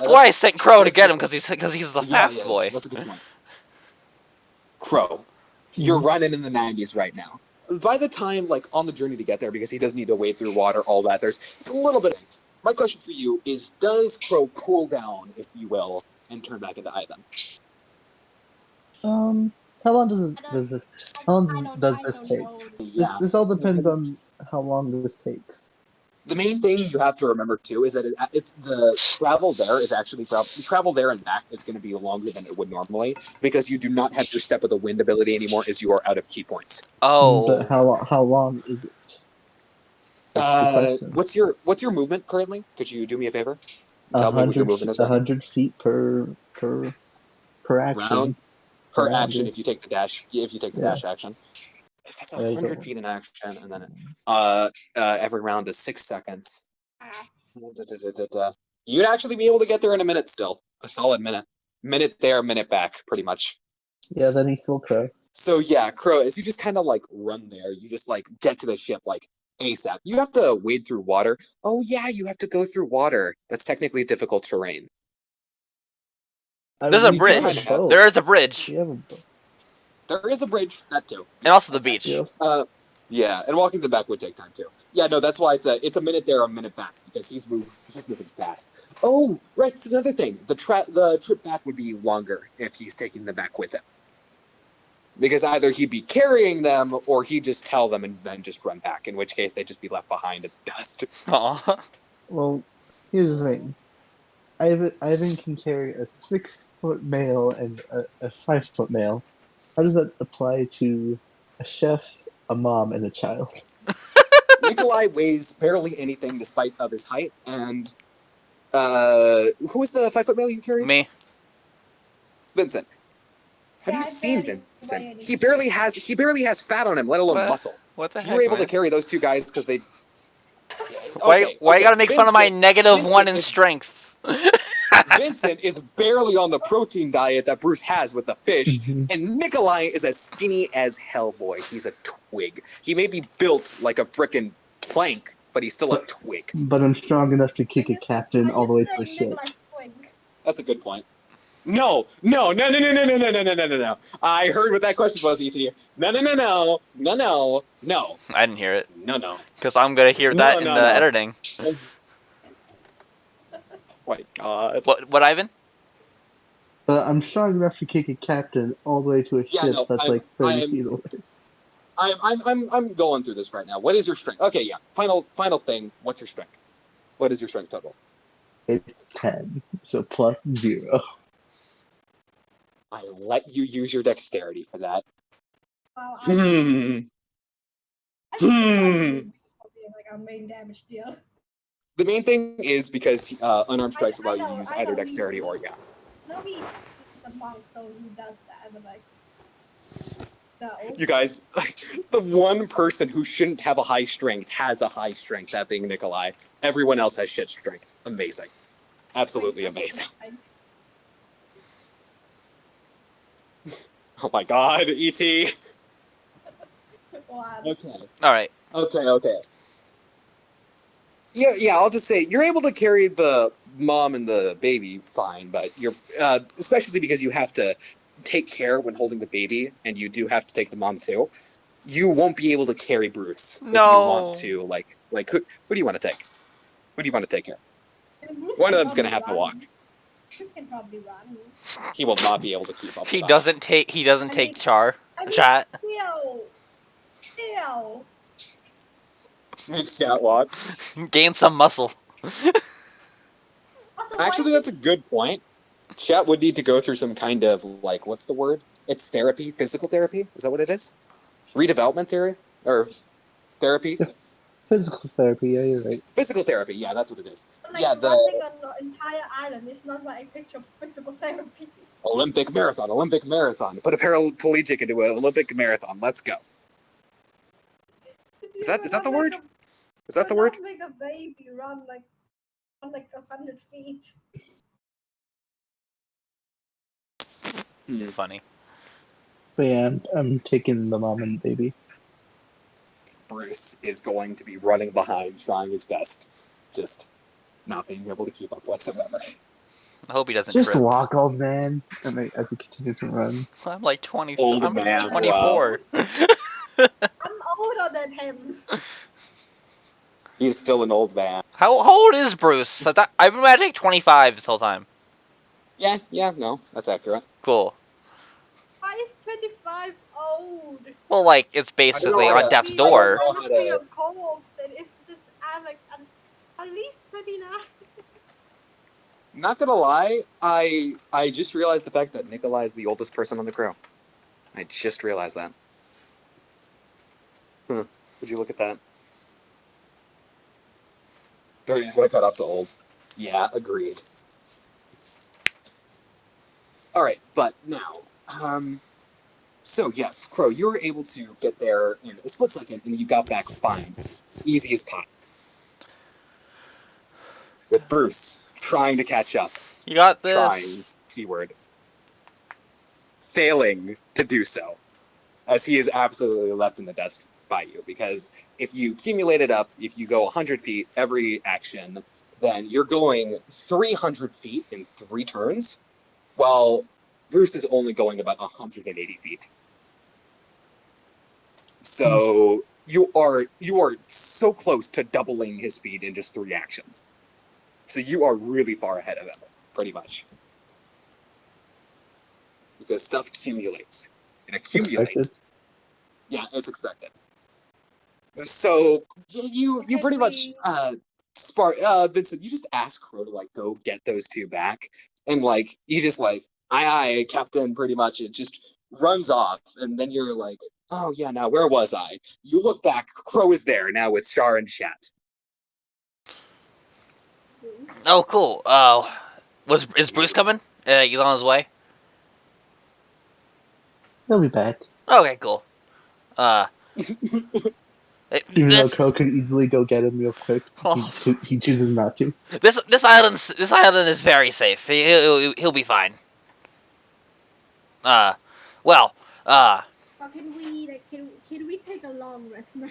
why I sent Crow to get him because he's the fast boy. That's a good point. Crow, you're running in the 90s right now. By the time, like, on the journey to get there, because he does need to wade through water, all that, it's a little bit. My question for you is, does Crow cool down, if you will, and turn back into Ivan? How long does this take? Yeah. This all depends on how long this takes. The main thing you have to remember too is that it's the travel there is actually the travel there and back is going to be longer than it would normally because you do not have your Step of the Wind ability anymore as you are out of key points. Oh. But how long is it? What's your movement currently? Could you do me a favor? Tell me what your movement is. 100 feet per action. Per action if you take the dash. If you take the dash action. That's There you 100 go. feet in action, and then every round is 6 seconds. You'd actually be able to get there in a minute still. A solid minute. Minute there, minute back, pretty much. Yeah, then he's still Crow. So yeah, Crow, as you just kind of like run there, you just like get to the ship like ASAP. You have to wade through water. Oh yeah, you have to go through water. That's technically difficult terrain. There's a We do bridge. kinda have- There is a bridge. We have a boat. There is a bridge, that too. And also the okay. beach. Yes. Yeah, and walking the back would take time too. Yeah, no, that's why it's a minute there, a minute back, because he's moving fast. Oh, right, that's another thing. The trip back would be longer if he's taking them back with him. Because either he'd be carrying them or he'd just tell them and then just run back, in which case they'd just be left behind in the dust. Aw. Well, here's the thing. Ivan can carry a 6-foot male and a 5-foot male. How does that apply to a chef, a mom, and a child? Nikolai weighs barely anything despite of his height, and who was the 5-foot male you carried? Me. Vincent. Have Yeah, you I seen barely Vincent? weigh He barely has fat on him, let alone What? muscle. What the You heck, were able man? to carry those two guys because they. Why Okay, you gotta make fun of my Vincent- negative Vincent one in is- strength? Vincent is barely on the protein diet that Bruce has with the fish, Mhm. and Nikolai is as skinny as hell, boy. He's a twig. He may be built like a frickin' plank, but he's still a twig. But I'm strong enough to kick a captain all the way to a ship. That's a good point. No. I heard what that question was, ET. No. I didn't hear it. No. Because I'm gonna hear that in the editing. Oh my god. What, Ivan? But I'm strong enough to kick a captain all the way to a Yeah, ship no, that's like 30 feet away. I'm going through this right now. What is your strength? Okay, yeah. Final thing. What's your strength? What is your strength total? It's 10, so plus 0. I let you use your dexterity for that. Well, Hmm. like our main damage deal. The main thing is because unarmed strikes allow I you to know, use I either know, dexterity or yeah. No, he's a monk, so he does that. But like, no. You guys, the one person who shouldn't have a high strength has a high strength, that being Nikolai. Everyone else has shit strength. Amazing. Absolutely amazing. Oh my god, E.T. Wow. Okay. Alright. Okay. Yeah, I'll just say, you're able to carry the mom and the baby fine, but you're, especially because you have to take care when holding the baby, and you do have to take the mom too, you won't be able to carry Bruce if you want to, like who do you want to take? Who do you want to take care? One of them's gonna have to walk. Bruce can probably run. He will not be able to keep up He with doesn't take char. Chat. Still. Chat walk. Gain some muscle. Actually, that's a good point. Chat would need to go through some kind of, like, what's the word? It's therapy? Physical therapy? Is that what it is? Redevelopment theory? Or therapy? Physical therapy, yeah, you're right. Physical therapy, yeah, that's what it is. Like Yeah, running on the entire island is not what I picture physical therapy. Olympic marathon. Put a paraplegic into an Olympic marathon. Let's go. Is that the word? Is that the word? Make a baby run like 100 feet. Funny. But yeah, I'm taking the mom and baby. Bruce is going to be running behind, trying his best, just not being able to keep up whatsoever. I hope he doesn't Just trip. walk, old man. And as he continues to run. I'm like 20. Old I'm man, 24. I'm older than him. He's still an old man. How old is Bruce? I've been imagining 25 this whole time. Yeah, no, that's accurate. Cool. Why is 25 old? Well, like, it's basically how to- on death's I door. don't know how to- Your co-ops then if just add like at least 29. Not gonna lie, I just realized the fact that Nikolai is the oldest person on the crew. I just realized that. Would you look at that? 30 is what I cut off to old. Yeah, agreed. Alright, but now, So yes, Crow, you were able to get there in a split second, and you got back fine, easy as pie. With Bruce trying to catch up, You got this. trying, keyword, failing to do so, as he is absolutely left in the dust by you. Because if you accumulate it up, if you go 100 feet every action, then you're going 300 feet in 3 turns, while Bruce is only going about 180 feet. So you are so close to doubling his speed in just 3 actions. So you are really far ahead of him, pretty much. Because stuff accumulates. It accumulates. Expected. Yeah, it's expected. So you pretty much Vincent, you just ask Crow to like go get those 2 back, and like he just like aye Captain, pretty much. It just runs off, and then you're like, oh yeah, now where was I? You look back, Crow is there now with Char and Shat. Oh, cool. Is Bruce coming? He's on his way. He'll be back. Okay, cool. Even though This Crow could easily go get him real quick, Oh. he chooses not to. this island is very safe. He'll be fine. Well, Or can we take a long rest now?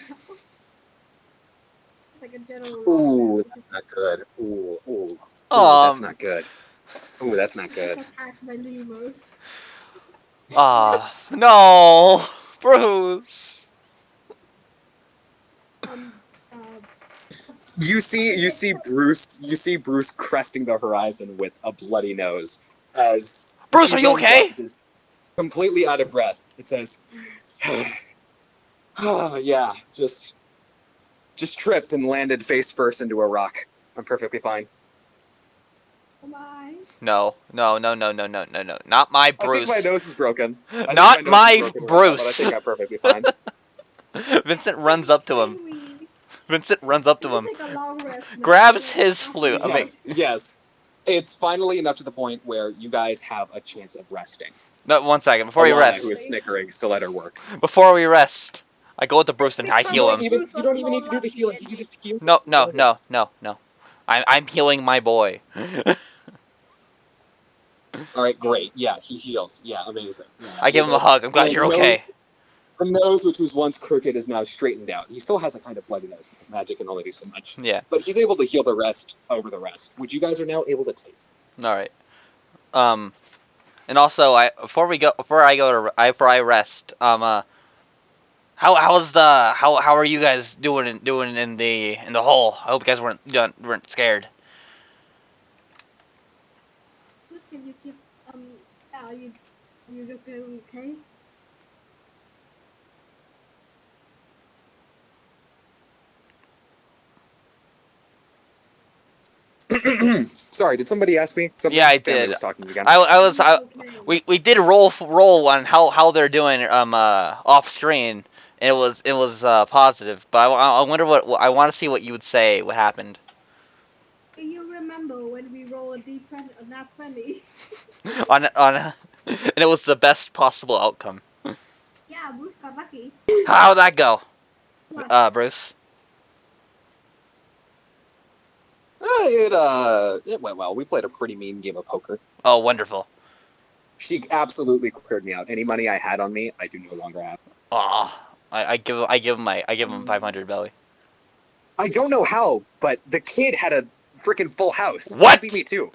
Like a general Ooh, rest. that's not good. Ooh, that's not good. Ooh, that's not good. Attack my lemurs. No, Bruce. You see Bruce cresting the horizon with a bloody nose as Bruce, he are you runs okay? up, just completely out of breath. It says, "Oh yeah, just tripped and landed face first into a rock. I'm perfectly fine." Bye. No, not my Bruce. I think my nose is broken. Not my Right now, Bruce. but I think I'm perfectly fine. Vincent runs up to him. Vincent runs up to him, Take a long rest now. grabs his flute. Yes. It's finally enough to the point where you guys have a chance of resting. No, 1 second. Before we Alana, rest. who is snickering, still at her work. Before we rest, I go to Bruce and I You heal him. don't even need to do the healing. You can just heal. No. I'm healing my boy. All right, great. Yeah, he heals. Yeah, amazing. Yeah, I give him a hug. I'm glad you're okay. The nose, which was once crooked, is now straightened out. He still has a kind of bloody nose because magic can only do so much. Yeah. But he's able to heal the rest over the rest, which you guys are now able to take. All right. And also, before I rest, how are you guys doing in the hole? I hope you guys weren't scared. Can you keep are you doing okay? Sorry, did somebody ask me something? Yeah, I Family did. was talking again. We did roll on how they're doing off screen. And it was positive, but I wonder I want to see what you would say. What happened? Do you remember when we rolled a D20, a nat 20? and it was the best possible outcome. Yeah, Bruce got lucky. How'd that go, What? Bruce? It went well. We played a pretty mean game of poker. Oh, wonderful. She absolutely cleared me out. Any money I had on me, I do no longer have. Aw, I give him 500 belly. I don't know how, but the kid had a freaking full house. What? He beat me too.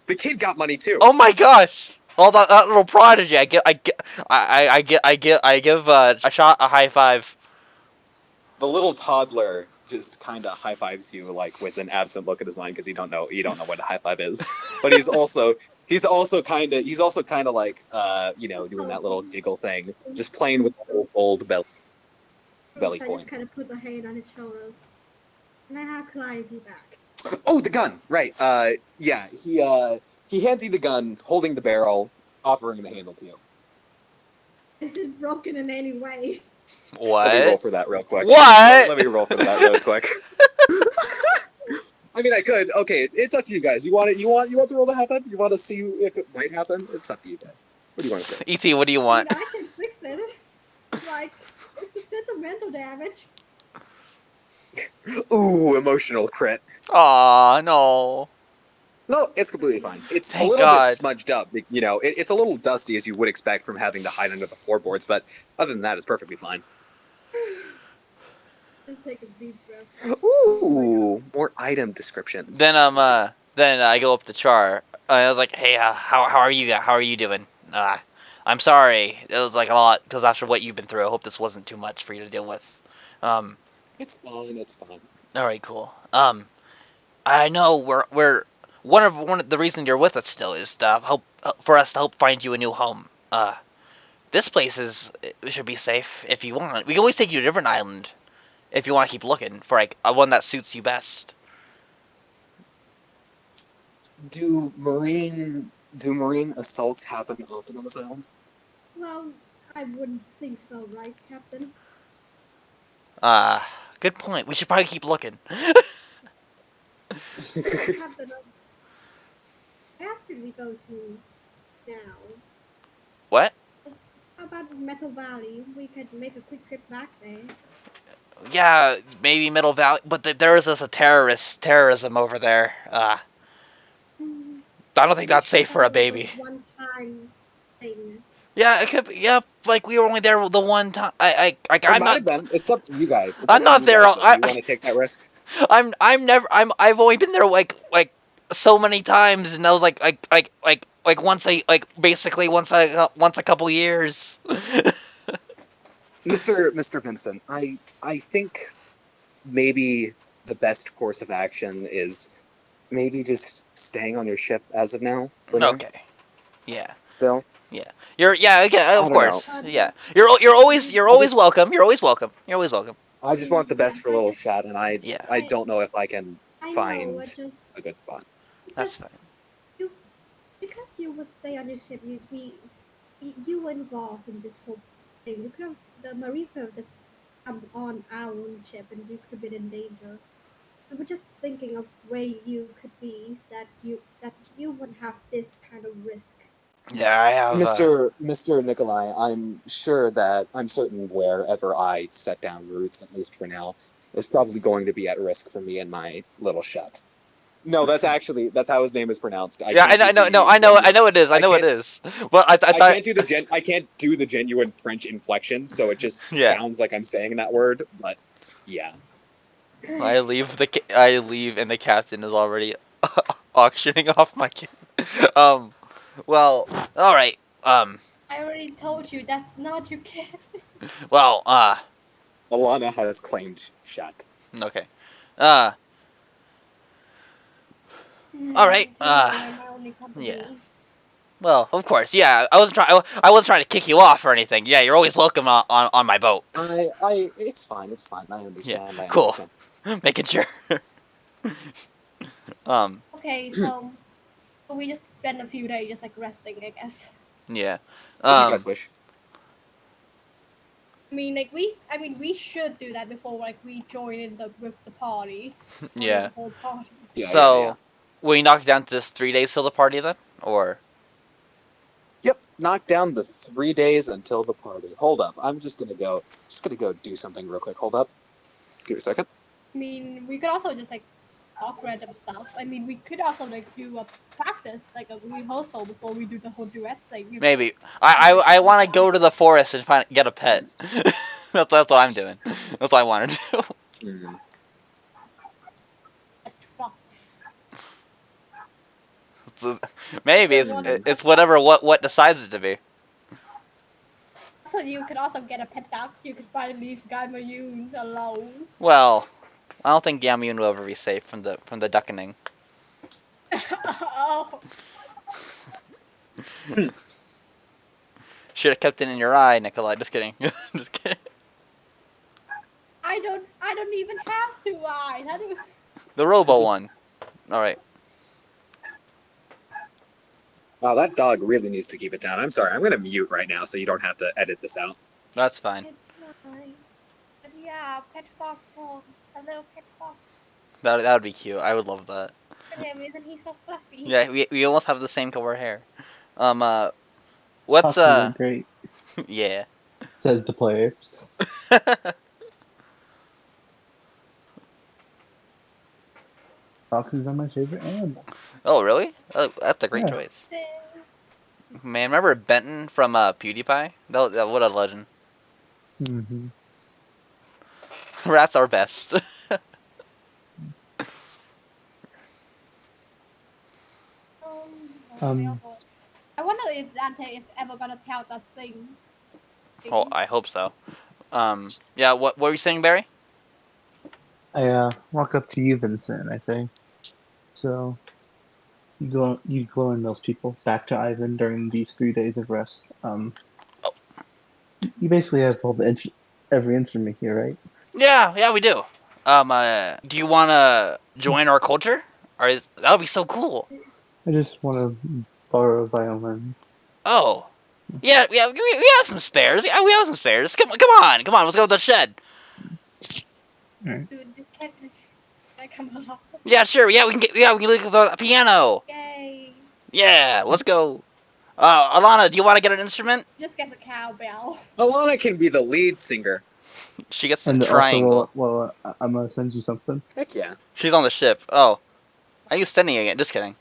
The kid got money too. Oh my gosh! Well, that little prodigy, I give a shot a high five. The little toddler just kind of high fives you like with an absent look at his mind because you don't know what a high five is. But he's also kind of like doing that little giggle thing, just playing with the little gold belly I coin. just kind of put the hand on his shoulder. And I have Clive back. Oh, the gun! Right. Yeah. He hands you the gun, holding the barrel, offering the handle to you. Is it broken in any way? What? Let me roll for that real quick. What? Let me roll for that real quick. I mean, I could. Okay, it's up to you guys. You want the roll to happen? You want to see if it might happen? It's up to you guys. What do you want to say? E.T., what do you want? I can fix it. mental damage. Ooh, emotional crit. Aw, no. No, it's completely fine. It's a Thank little bit God. smudged up. You know, it's a little dusty as you would expect from having to hide under the floorboards, but other than that, it's perfectly fine. Just take a deep breath. Ooh, more item descriptions. Then Nice. then I go up to Char. I was like, hey, how are you? How are you doing? I'm sorry. It was like a lot because after what you've been through, I hope this wasn't too much for you to deal with. It's fine. It's fine. All right, cool. I know we're one of the reason you're with us still is to help for us to help find you a new home. This place should be safe if you want. We can always take you to a different island if you want to keep looking for like one that suits you best. Do marine assaults happen often on this island? Well, I wouldn't think so, right, Captain? Good point. We should probably keep looking. Captain, where should we go to now? What? How about Metal Valley? We could make a quick trip back there. Yeah, maybe Middle Valley, but there is this a terrorism over there. I don't think Pretty that's sure safe that for a was a baby. one-time thing. Yeah, it could be. Yeah, like we were only there the one time. It I'm might not. have been. It's up to you guys. It's I'm up to not you there. guys, though. Do you want to take that risk? I'm never. I've only been there like so many times, and that was like once basically once a couple years. Mr. Vincent, I think maybe the best course of action is maybe just staying on your ship as of now, for now. Okay. Yeah. Still, Yeah. Okay, I of don't know. course. Yeah. You're I always just welcome. You're always welcome. You're always welcome. I just want the best for little Shat, and Yeah. I don't know if I can I know, find I just a good spot. because That's fine. you because you would stay on your ship. You were involved in this whole thing. You could have the Marine could have just come on our own ship, and you could have been in danger. We were just thinking of where you could be that you wouldn't have this kind of risk. Yeah, I have Mr. Nikolai, I'm certain wherever I set down roots, at least for now, is probably going to be at risk for me and my little Shat. No, that's how his name is pronounced. I Yeah, can't do the I know it is. I I know it can't is. Well, I I thought can't do I can't do the genuine French inflection, so it just yeah. sounds like I'm saying that word, but yeah. I leave and the captain is already auctioning off my kid. Um well, all right. I already told you that's not your kid. Well, Alana has claimed Shat. okay. Uh all right. Tell you are my only Yeah. company. Well, of course. Yeah. I wasn't trying to kick you off or anything. Yeah, you're always welcome on my boat. It's fine, it's fine. I Yeah. understand, I Cool. understand. Making sure. um Okay, so we just spend a few days just like resting, I guess. yeah. If you guys wish. I mean, we should do that before like we join in with the party, or Yeah. the whole party. Yeah. So, we knock it down to just 3 days till the party then, or Yep, knock down the 3 days until the party. Hold up, I'm just gonna go do something real quick. Hold up. Give me a second. I mean, we could also just like talk random stuff. I mean, we could also like do a practice, like a rehearsal before we do the whole duet thing. You know? maybe I want to go to the forest and get a pet. That's what I'm doing. That's what I want to do. Mm. At Fox. Maybe Still wanting it's pet whatever dogs? what decides it to be. So you could also get a pet dog. You could finally leave Guy Mayune alone. Well, I don't think Gamune will ever be safe from the Duckening. Oh, Should have kept it in your eye, Nikolai. Just kidding. Just kidding. I don't even have two eyes. How do? The Robo one. All right. Wow, that dog really needs to keep it down. I'm sorry, I'm gonna mute right now so you don't have to edit this out. That's fine. It's fine. But yeah, pet fox. Oh, hello, pet fox. That would be cute. I would love that. Look at him, isn't he so fluffy? Yeah, we almost have the same color hair. What's Puppy are great, yeah. says the player. Foxes are my favorite animal. Oh, really? Oh, that's a great Yeah. choice. Man, remember Benton from PewDiePie? That what a legend. Mm-hmm. Rats are best. Um, I wonder if Dante is ever gonna tell that thing. Oh, I hope so. Yeah. What were you saying, Barry? I walk up to you, Vincent, and I say, "So you go and those people back to Ivan during these 3 days of rest. Oh. You basically have all the every instrument here, right? Yeah, we do. Do you want to join our culture? That would be so cool. I just want to borrow a violin. Oh, yeah. We have some spares. Yeah, we have some spares. Come on. Let's go to the shed. All right. Dude, this cat come on. Yeah, sure. We can look at the piano. Yay! Yeah, let's go. Alana, do you want to get an instrument? Just get the cowbell. Alana can be the lead singer. She gets the And also, triangle. I'm gonna send you something. Heck yeah. She's on the ship. Oh, I use standing again. Just kidding.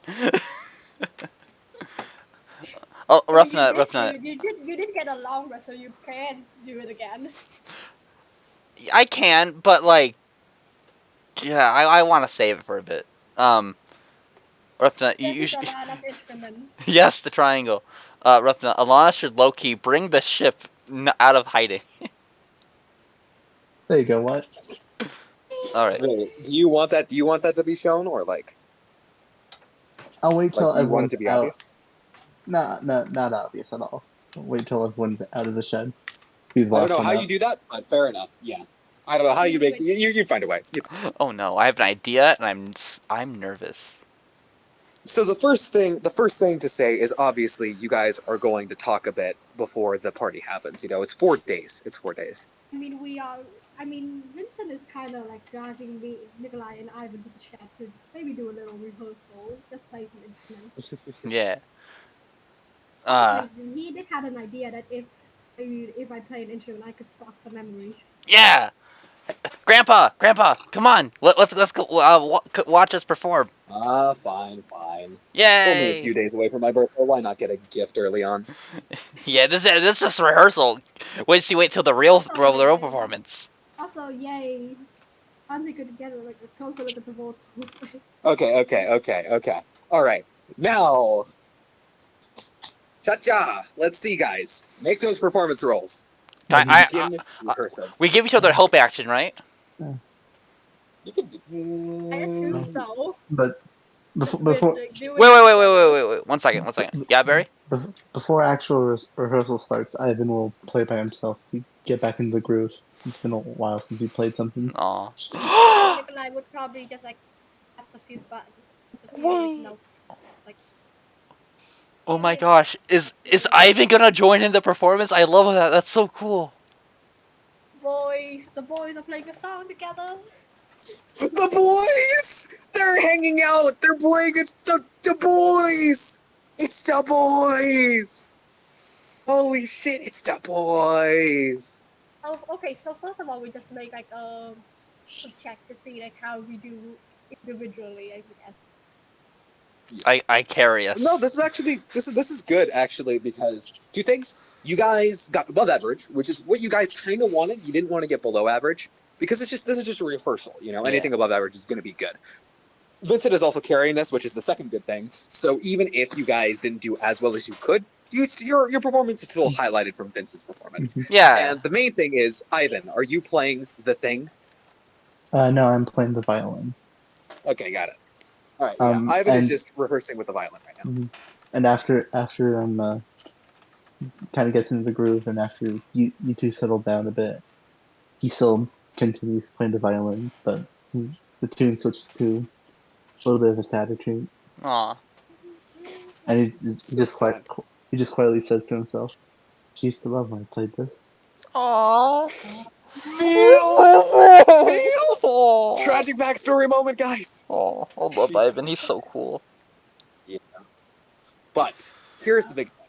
Oh, rough nut. You did get a long rest, so you can do it again. I can, but like, yeah, I want to save it for a bit. Rough nut. This is Alana's instrument. Yes, the triangle. Rough nut. Alana should low key bring the ship out of hiding. There you go. What? All right. Really, do you want that? Do you want that to be shown, or like I'll wait till do you want it everyone's to be out. obvious? Not obvious at all. I'll wait till everyone's out of the shed. Who's I don't last know one how out? you do that, but fair enough. Yeah. I don't know how you make you find a way. Oh no, I have an idea, and I'm nervous. So the first thing to say is obviously you guys are going to talk a bit before the party happens. You know, it's 4 days. It's 4 days. I mean, Vincent is kind of like dragging Nikolai and Ivan to the shed to maybe do a little rehearsal, just play some instruments. Yeah. Like, he did have an idea that if I play an instrument, I could spark some memories. Yeah. Grandpa, come on. Let's go. Watch us perform. Fine. Yay. It's only a few days away from my birthday. Why not get a gift early on? Yeah, this is just rehearsal. Wait till the real performance. Also, yay! Finally could get like a closer look at the vault. Okay. All right. Now, cha-cha. Let's see, guys. Make those performance rolls. As you begin rehearsing. We give each other help action, right? You can. I assume so. But before Wait. 1 second. Yeah, Barry? before actual rehearsal starts, Ivan will play by himself to get back into the groove. It's been a while since he played something. Aw. Nikolai would probably just like press a few buttons, a few notes. Like, Oh my gosh. Is Ivan gonna join in the performance? I love that. That's so cool. the boys are playing a song together. The boys! They're hanging out! They're playing it! The boys! It's the boys! Holy shit, it's the boys! Oh, okay. So first of all, we just make like a check to see like how we do individually, I guess. I carry us. No, this is good actually, because 2 things. You guys got above average, which is what you guys kind of wanted. You didn't want to get below average, because this is just a rehearsal. You know, anything above average is going to be good. Vincent is also carrying this, which is the second good thing. So even if you guys didn't do as well as you could, your performance is still highlighted from Vincent's performance. Yeah. And the main thing is, Ivan, are you playing the thing? No, I'm playing the violin. Okay, got it. All right, yeah. Ivan is just rehearsing with the violin right now. And after kind of gets into the groove, and after you two settle down a bit, he still continues playing the violin, but the tune switches to a little bit of a sadder tune. Aw. And he just quietly says to himself, "She used to love when I played this." Aw. Feels! Tragic backstory moment, guys! Oh, I love Ivan. He's so cool. Yeah. But here's the big thing.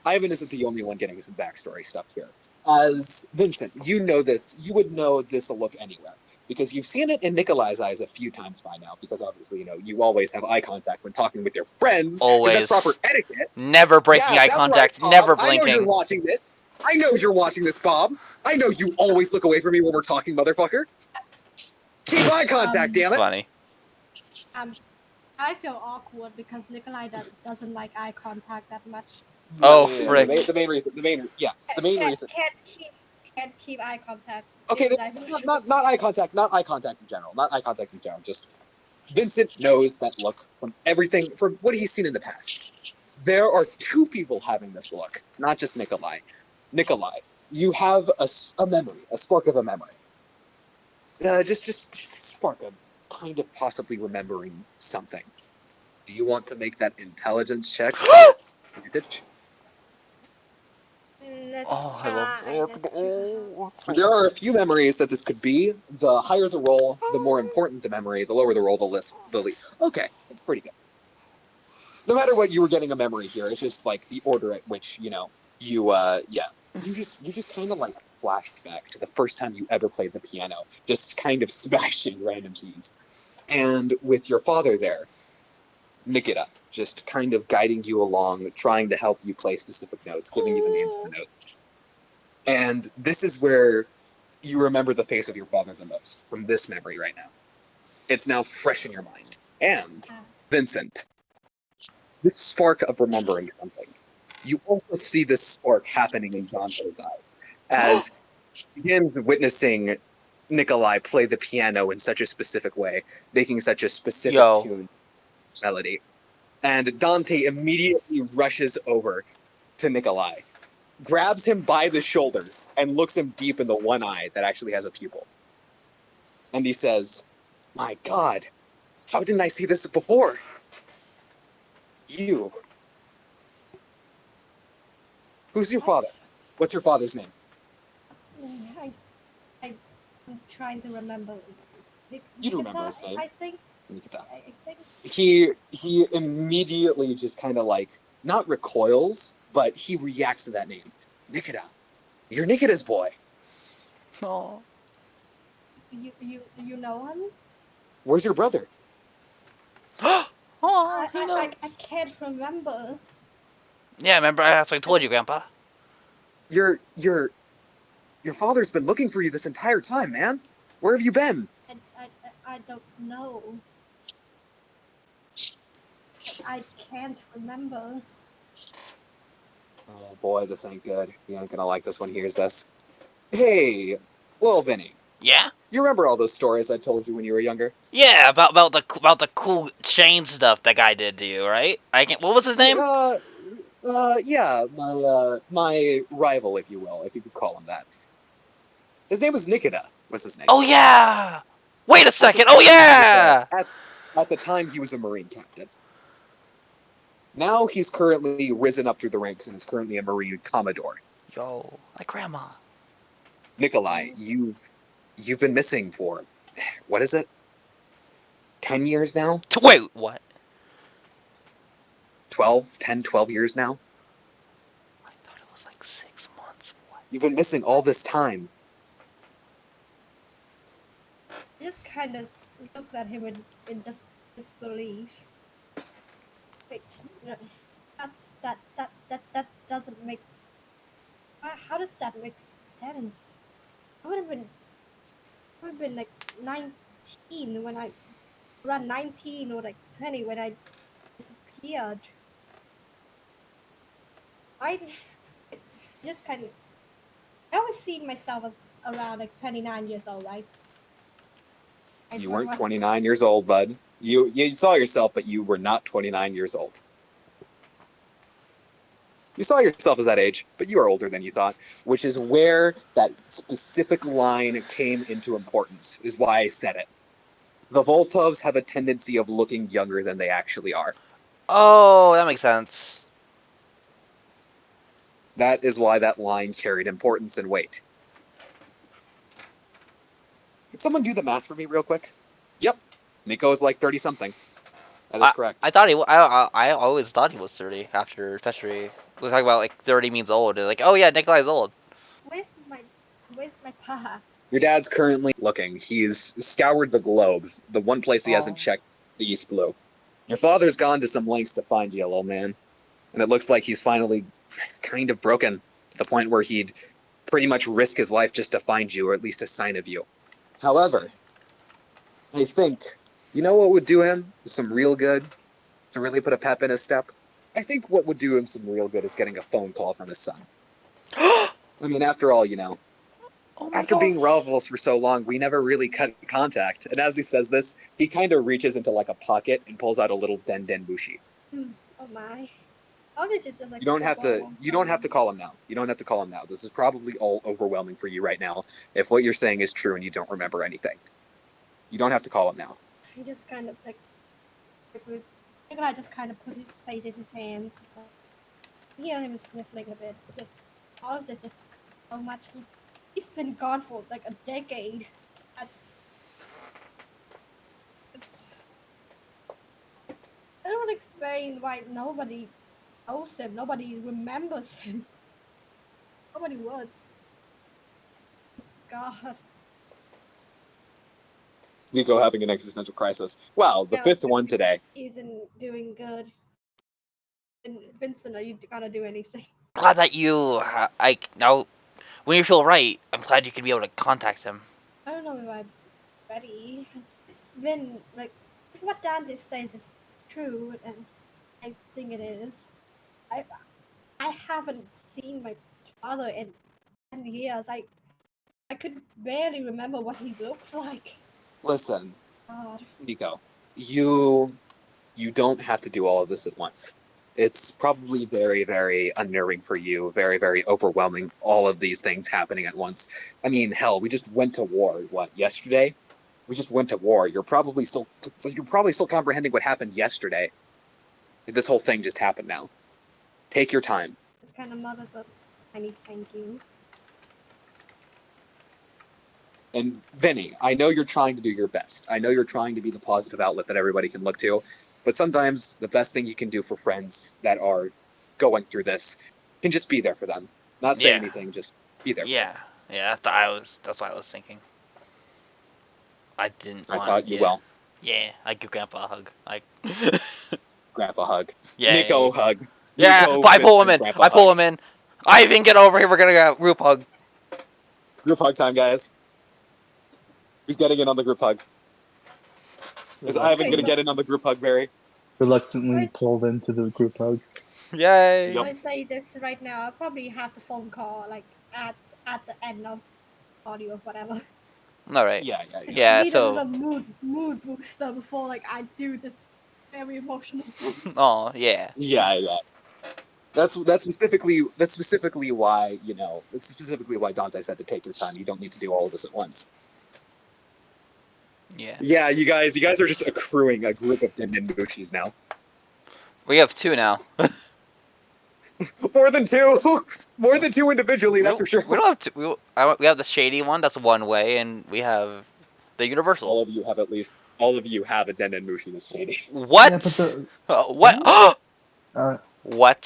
Ivan isn't the only one getting some backstory stuff here. As Vincent, you know this. You would know this will look anywhere. because you've seen it in Nikolai's eyes a few times by now, because obviously, you always have eye contact when talking with your friends. 'Cause Always. that's proper etiquette. Never breaking Yeah, eye that's contact. right, Bob. Never I know you're blinking. watching this. I know you're watching this, Bob. I know you always look away from me when we're talking, motherfucker. Keep eye contact, damn it. Funny. I feel awkward because Nikolai doesn't like eye contact that much. Oh, Yeah, frick. the main reason. Can't keep eye contact. Okay, not eye contact. Not eye contact in general. Not eye contact in general. Just Vincent knows that look from everything, from what he's seen in the past. There are two people having this look, not just Nikolai. Nikolai, you have a memory, a spark of a memory. Just a spark of kind of possibly remembering something. Do you want to make that intelligence check with advantage? Let's Oh, I love. try. There are a few memories that this could be. The higher the roll, the more important the memory. The lower the roll, the less the least. Okay, that's pretty good. No matter what, you were getting a memory here. It's just like the order at which you just kind of like flashed back to the first time you ever played the piano, just kind of smashing random keys, and with your father there, Nikita, just kind of guiding you along, trying to help you play specific notes, giving you the names of the notes. And this is where you remember the face of your father the most, from this memory right now. It's now fresh in your mind. And, Vincent, this spark of remembering something, you also see this spark happening in Dante's eyes, as he begins witnessing Nikolai play the piano in such a specific way, making such a specific tune, melody. And Dante immediately rushes over to Nikolai, grabs him by the shoulders, and looks him deep in the one eye that actually has a pupil. And he says, "My God, how didn't I see this before? You. Who's your father? What's your father's name?" I'm trying to remember. You do remember his name. I think. Nikita. I think. He immediately just kind of like, not recoils, but he reacts to that name. Nikita. You're Nikita's boy. Oh. You know him? Where's your brother? Oh, he knows. I can't remember. Yeah, remember that's what I told you, Grandpa. Your father's been looking for you this entire time, man. Where have you been? I don't know. I can't remember. Oh boy, this ain't good. He ain't gonna like this when he hears this. Hey, little Vinny. Yeah. You remember all those stories I told you when you were younger? Yeah, about the cool chain stuff that guy did to you, right? I can't. What was his name? Yeah, my rival, if you will, if you could call him that. His name was Nikita. Was his name? Oh yeah. Wait a second. Oh yeah. At the time, he was a Marine captain. Now he's currently risen up through the ranks and is currently a Marine Commodore. Yo, my grandma. Nikolai, you've been missing for, what is it? 10 years now? Wait, what? 12 years now? I thought it was like 6 months. What? You've been missing all this time. Just kind of looked at him in just disbelief. Wait, no, that doesn't make. How does that make sense? I would have been like 19 when I around 19 or like 20 when I disappeared. I just kind of. I always see myself as around like 29 years old, right? You weren't 29 years old, bud. You saw yourself, but you were not 29 years old. You saw yourself as that age, but you are older than you thought, which is where that specific line came into importance, is why I said it. The Voltovs have a tendency of looking younger than they actually are. Oh, that makes sense. That is why that line carried importance and weight. Can someone do the math for me real quick? Yep. Nico is like 30-something. That is correct. I thought I always thought he was 30 after, especially we're talking about like 30 means old. They're like, oh yeah, Nikolai's old. Where's my pa? Your dad's currently looking. He's scoured the globe. The one place he hasn't checked, the East Blue. Your father's gone to some lengths to find you, little man. And it looks like he's finally kind of broken to the point where he'd pretty much risk his life just to find you, or at least a sign of you. However, I think, you know what would do him some real good? To really put a pep in his step? I think what would do him some real good is getting a phone call from his son. I mean, after all, Oh my after gosh. being rivals for so long, we never really cut contact. And as he says this, he kind of reaches into like a pocket and pulls out a little Den Bushi. Oh my. All this is just like You don't have to. so You don't have to call him now. You don't have to call him now. This is probably all overwhelming for you right now. If what you're saying is true and you don't remember anything, you don't have to call him now. He just kind of like I just kind of put his face in his hands. So hear him sniffling a bit because all of this just so much. He's been gone for like a decade. It's I don't explain why nobody knows him. Nobody remembers him. Nobody would. God. Nico having an existential crisis. Wow, the Yeah, fifth one today. Isn't doing good. And Vincent, are you gonna do anything? Glad that you, now, when you feel right, I'm glad you can be able to contact him. I don't know if I'm ready. It's been like if what Dante says is true, and I think it is. I haven't seen my father in 10 years. I could barely remember what he looks like. Listen, God. Nico, you don't have to do all of this at once. It's probably very, very unnerving for you, very, very overwhelming, all of these things happening at once. I mean, hell, we just went to war, yesterday? We just went to war. You're probably still comprehending what happened yesterday. This whole thing just happened now. Take your time. This kind of mutters a tiny thank you. And Vinny, I know you're trying to do your best. I know you're trying to be the positive outlet that everybody can look to. But sometimes the best thing you can do for friends that are going through this can just be there for them. Not say anything, just be there. Yeah, that's what I was thinking. I didn't. I taught you well. Yeah, I give Grandpa a hug. Grandpa hug. Yeah. Nico hug. Yeah, Nico, I pull him Vincent, in. Grandpa I pull hug. him in. Ivan, get over here. We're gonna go group hug. Group hug time, guys. Who's getting in on the group hug? Is Ivan gonna get in on the group hug, Barry? Reluctantly pulled into the group hug. Yay! Yep. I say this right now. I'll probably have the phone call like at the end of audio or whatever. All right. Yeah. I need a So. little mood booster before like I do this very emotional thing. Oh yeah. Yeah. That's specifically why That's specifically why Dante said to take your time. You don't need to do all of this at once. Yeah. Yeah, you guys are just accruing a group of Denbushis now. We have 2 now. More than two individually. That's for sure. We don't have 2. We have the shady one. That's one way, and we have the universal. All of you have a Denbushi that's shady. What? Yeah, but what? What?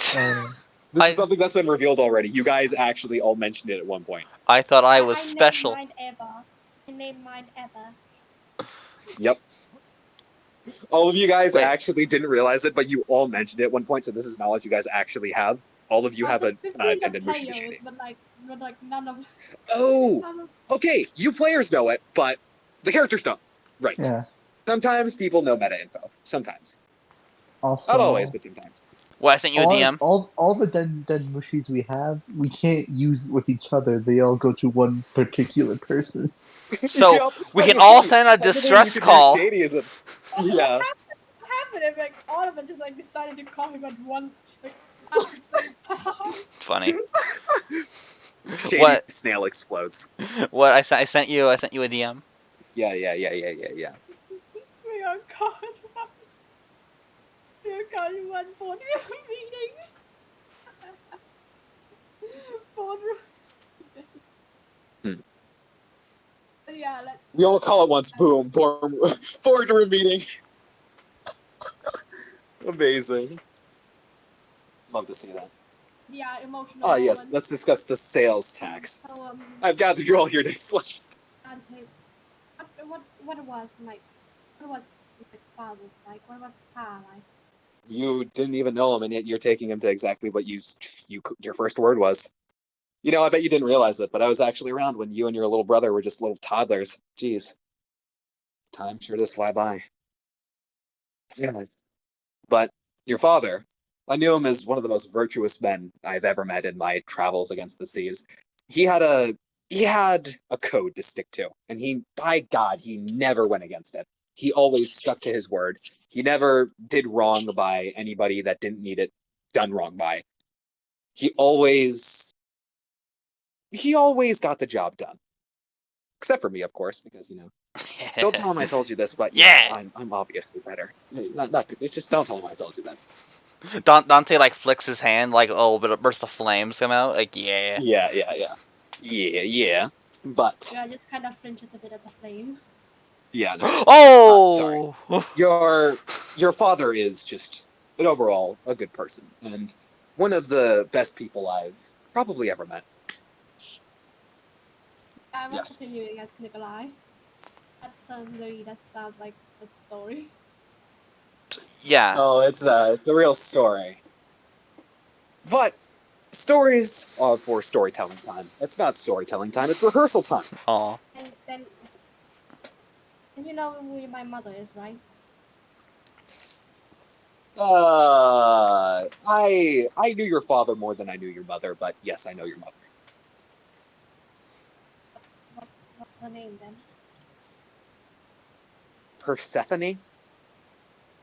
This is something that's been revealed already. You guys actually all mentioned it at one point. I thought I was special. I named mine ever. Yep. All of you guys actually didn't realize it, but you all mentioned it at one point, so this is knowledge you guys actually have. All of you have a Denbushi shady. But none of. Oh, okay. You players know it, but the characters don't. Right. Yeah. Sometimes people know meta info. Sometimes. Also, Not always, but sometimes. Well, I sent you a DM. All the den mushis we have, we can't use with each other. They all go to one particular person. So Yep. we can Okay, all send a distress call. Shady as a... Yeah. What happened if like all of us just like decided to call him at one like at the same time? Funny. Shady What? snail explodes. What I sent you a DM. Yeah. We are called. We are called one boardroom meeting. Boardroom. Yeah, let's. We all call it once. Boom. Boardroom meeting. Amazing. Love to see that. Yeah, emotional. Ah, yes. Let's discuss the sales tax. So, I've gathered you all here to explain. what was my father's like? What was Pa like? You didn't even know him, and yet you're taking him to exactly what your first word was. You know, I bet you didn't realize it, but I was actually around when you and your little brother were just little toddlers. Jeez, time sure does fly by. Yeah. But your father, I knew him as one of the most virtuous men I've ever met in my travels against the seas. He had a he had a code to stick to, and by God, he never went against it. He always stuck to his word. He never did wrong by anybody that didn't need it done wrong by. He always he always got the job done. Except for me, of course, because don't tell him I told you this, but Yeah. I'm obviously better. It's just don't tell him I told you that. Dante like flicks his hand, like a little bit of burst of flames come out. Like yeah. Yeah. But Yeah, just kind of flinches a bit at the flame. yeah, no. Sorry. Oh. Your father is just overall a good person and one of the best people I've probably ever met. I was Yes. continuing at Nikolai. That sounds like a story. Yeah. Oh, it's a real story. But stories are for storytelling time. It's not storytelling time, it's rehearsal time. Oh. And you know who my mother is, right? I knew your father more than I knew your mother, but yes, I know your mother. What's her name then? Persephone?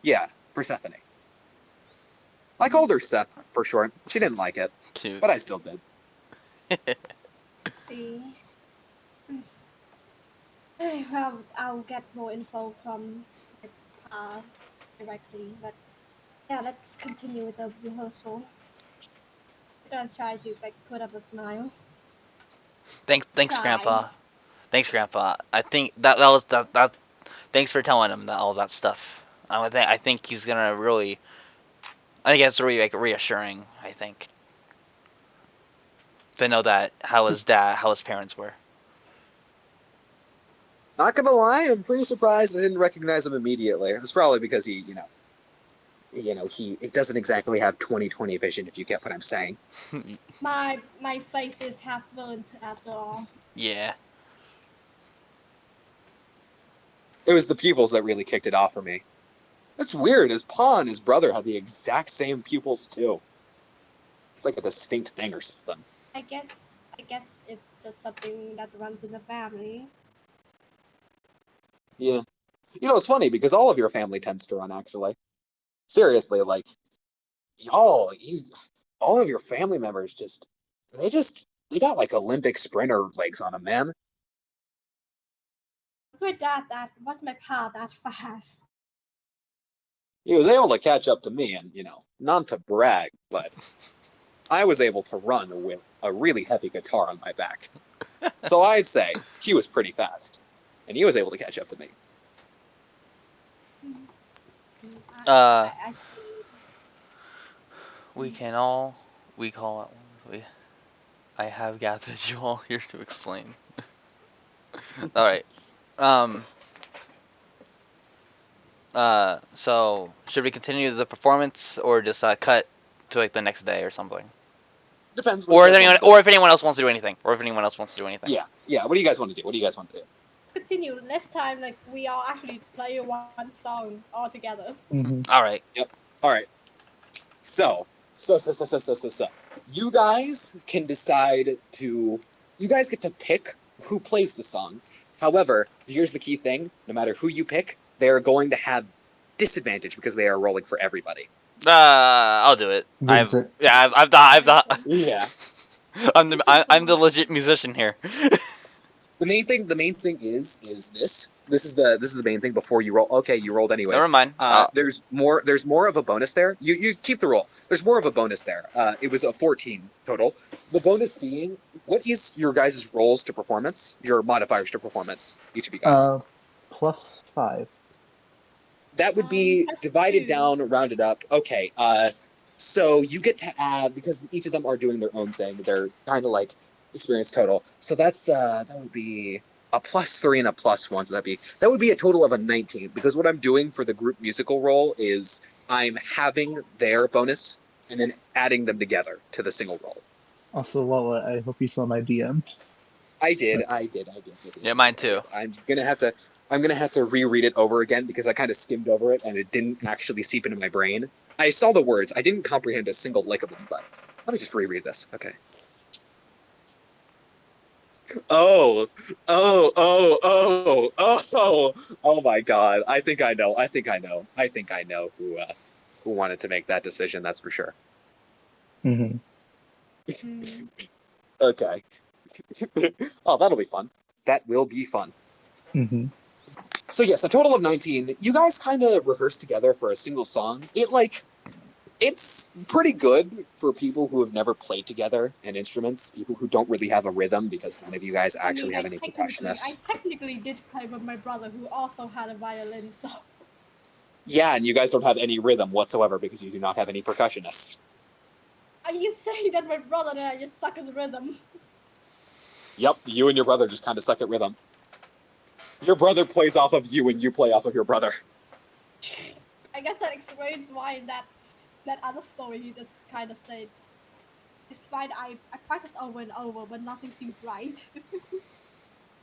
Yeah, Persephone. I called her Seth for short. She didn't like it, Cute. but I still did. See. Well, I'll get more info from my pa directly, but yeah, let's continue with the rehearsal. I'm gonna try to put up a smile. Thanks, Grandpa. Tries. Thanks, Grandpa. I think that was that. Thanks for telling him all that stuff. I think he's gonna really. I think it's really reassuring. I think to know that how his parents were. Not gonna lie, I'm pretty surprised I didn't recognize him immediately. It was probably because he doesn't exactly have 20/20 vision, if you get what I'm saying. My face is half burnt after all. Yeah. It was the pupils that really kicked it off for me. That's weird. His pa and his brother had the exact same pupils too. It's like a distinct thing or something. I guess it's just something that runs in the family. Yeah. It's funny because all of your family tends to run, actually. Seriously, like, y'all, all of your family members they got like Olympic sprinter legs on them, man. What's my dad that? What's my pa that fast? He was able to catch up to me, and, not to brag, but I was able to run with a really heavy guitar on my back. So I'd say he was pretty fast, and he was able to catch up to me. I see. We call it. I have gathered you all here to explain. All right. Um. So should we continue the performance or just cut to like the next day or something? Depends what you guys want to do. Or if anyone else wants to do anything. Yeah. What do you guys want to do? What do you guys want to do? Continue. Next time, we all actually play one song all together. Mm-hmm. All right. Yep. All right. So. You guys can decide to. You guys get to pick who plays the song. However, here's the key thing: no matter who you pick, they are going to have disadvantage because they are rolling for everybody. I'll do it. Vincent. I've the Yeah. I'm the legit musician here. The main thing is this. This is the main thing before you roll. Okay, you rolled anyways. Never mind. There's more of a bonus there. You keep the roll. There's more of a bonus there. It was a 14 total. The bonus being, what is your guys' rolls to performance? Your modifiers to performance, each of you guys. +5. That would be Plus divided 2. down, rounded up. Okay. So you get to add, because each of them are doing their own thing. They're kind of like experience total. So that would be a +3 and a +1. So that would be a total of a 19. Because what I'm doing for the group musical roll is I'm having their bonus and then adding them together to the single roll. Also, Lala, I hope you saw my DM. I did. Yeah, mine too. I'm gonna have to reread it over again because I kind of skimmed over it and it didn't actually seep into my brain. I saw the words. I didn't comprehend a single lick of them, but let me just reread this. Okay. Oh, oh my God! I think I know. I think I know who wanted to make that decision. That's for sure. Mm-hmm. Mm, Okay. Oh, that'll be fun. That will be fun. Mm-hmm. So yes, a total of 19. You guys kind of rehearsed together for a single song. It's pretty good for people who have never played together and instruments, people who don't really have a rhythm because none of you guys I actually mean, have any percussionists. I technically did play with my brother who also had a violin, so. Yeah, and you guys don't have any rhythm whatsoever because you do not have any percussionists. Are you saying that my brother and I just suck at rhythm? Yep, you and your brother just kind of suck at rhythm. Your brother plays off of you and you play off of your brother. I guess that explains why that other story he just kind of said. Despite I practiced over and over, but nothing seemed right.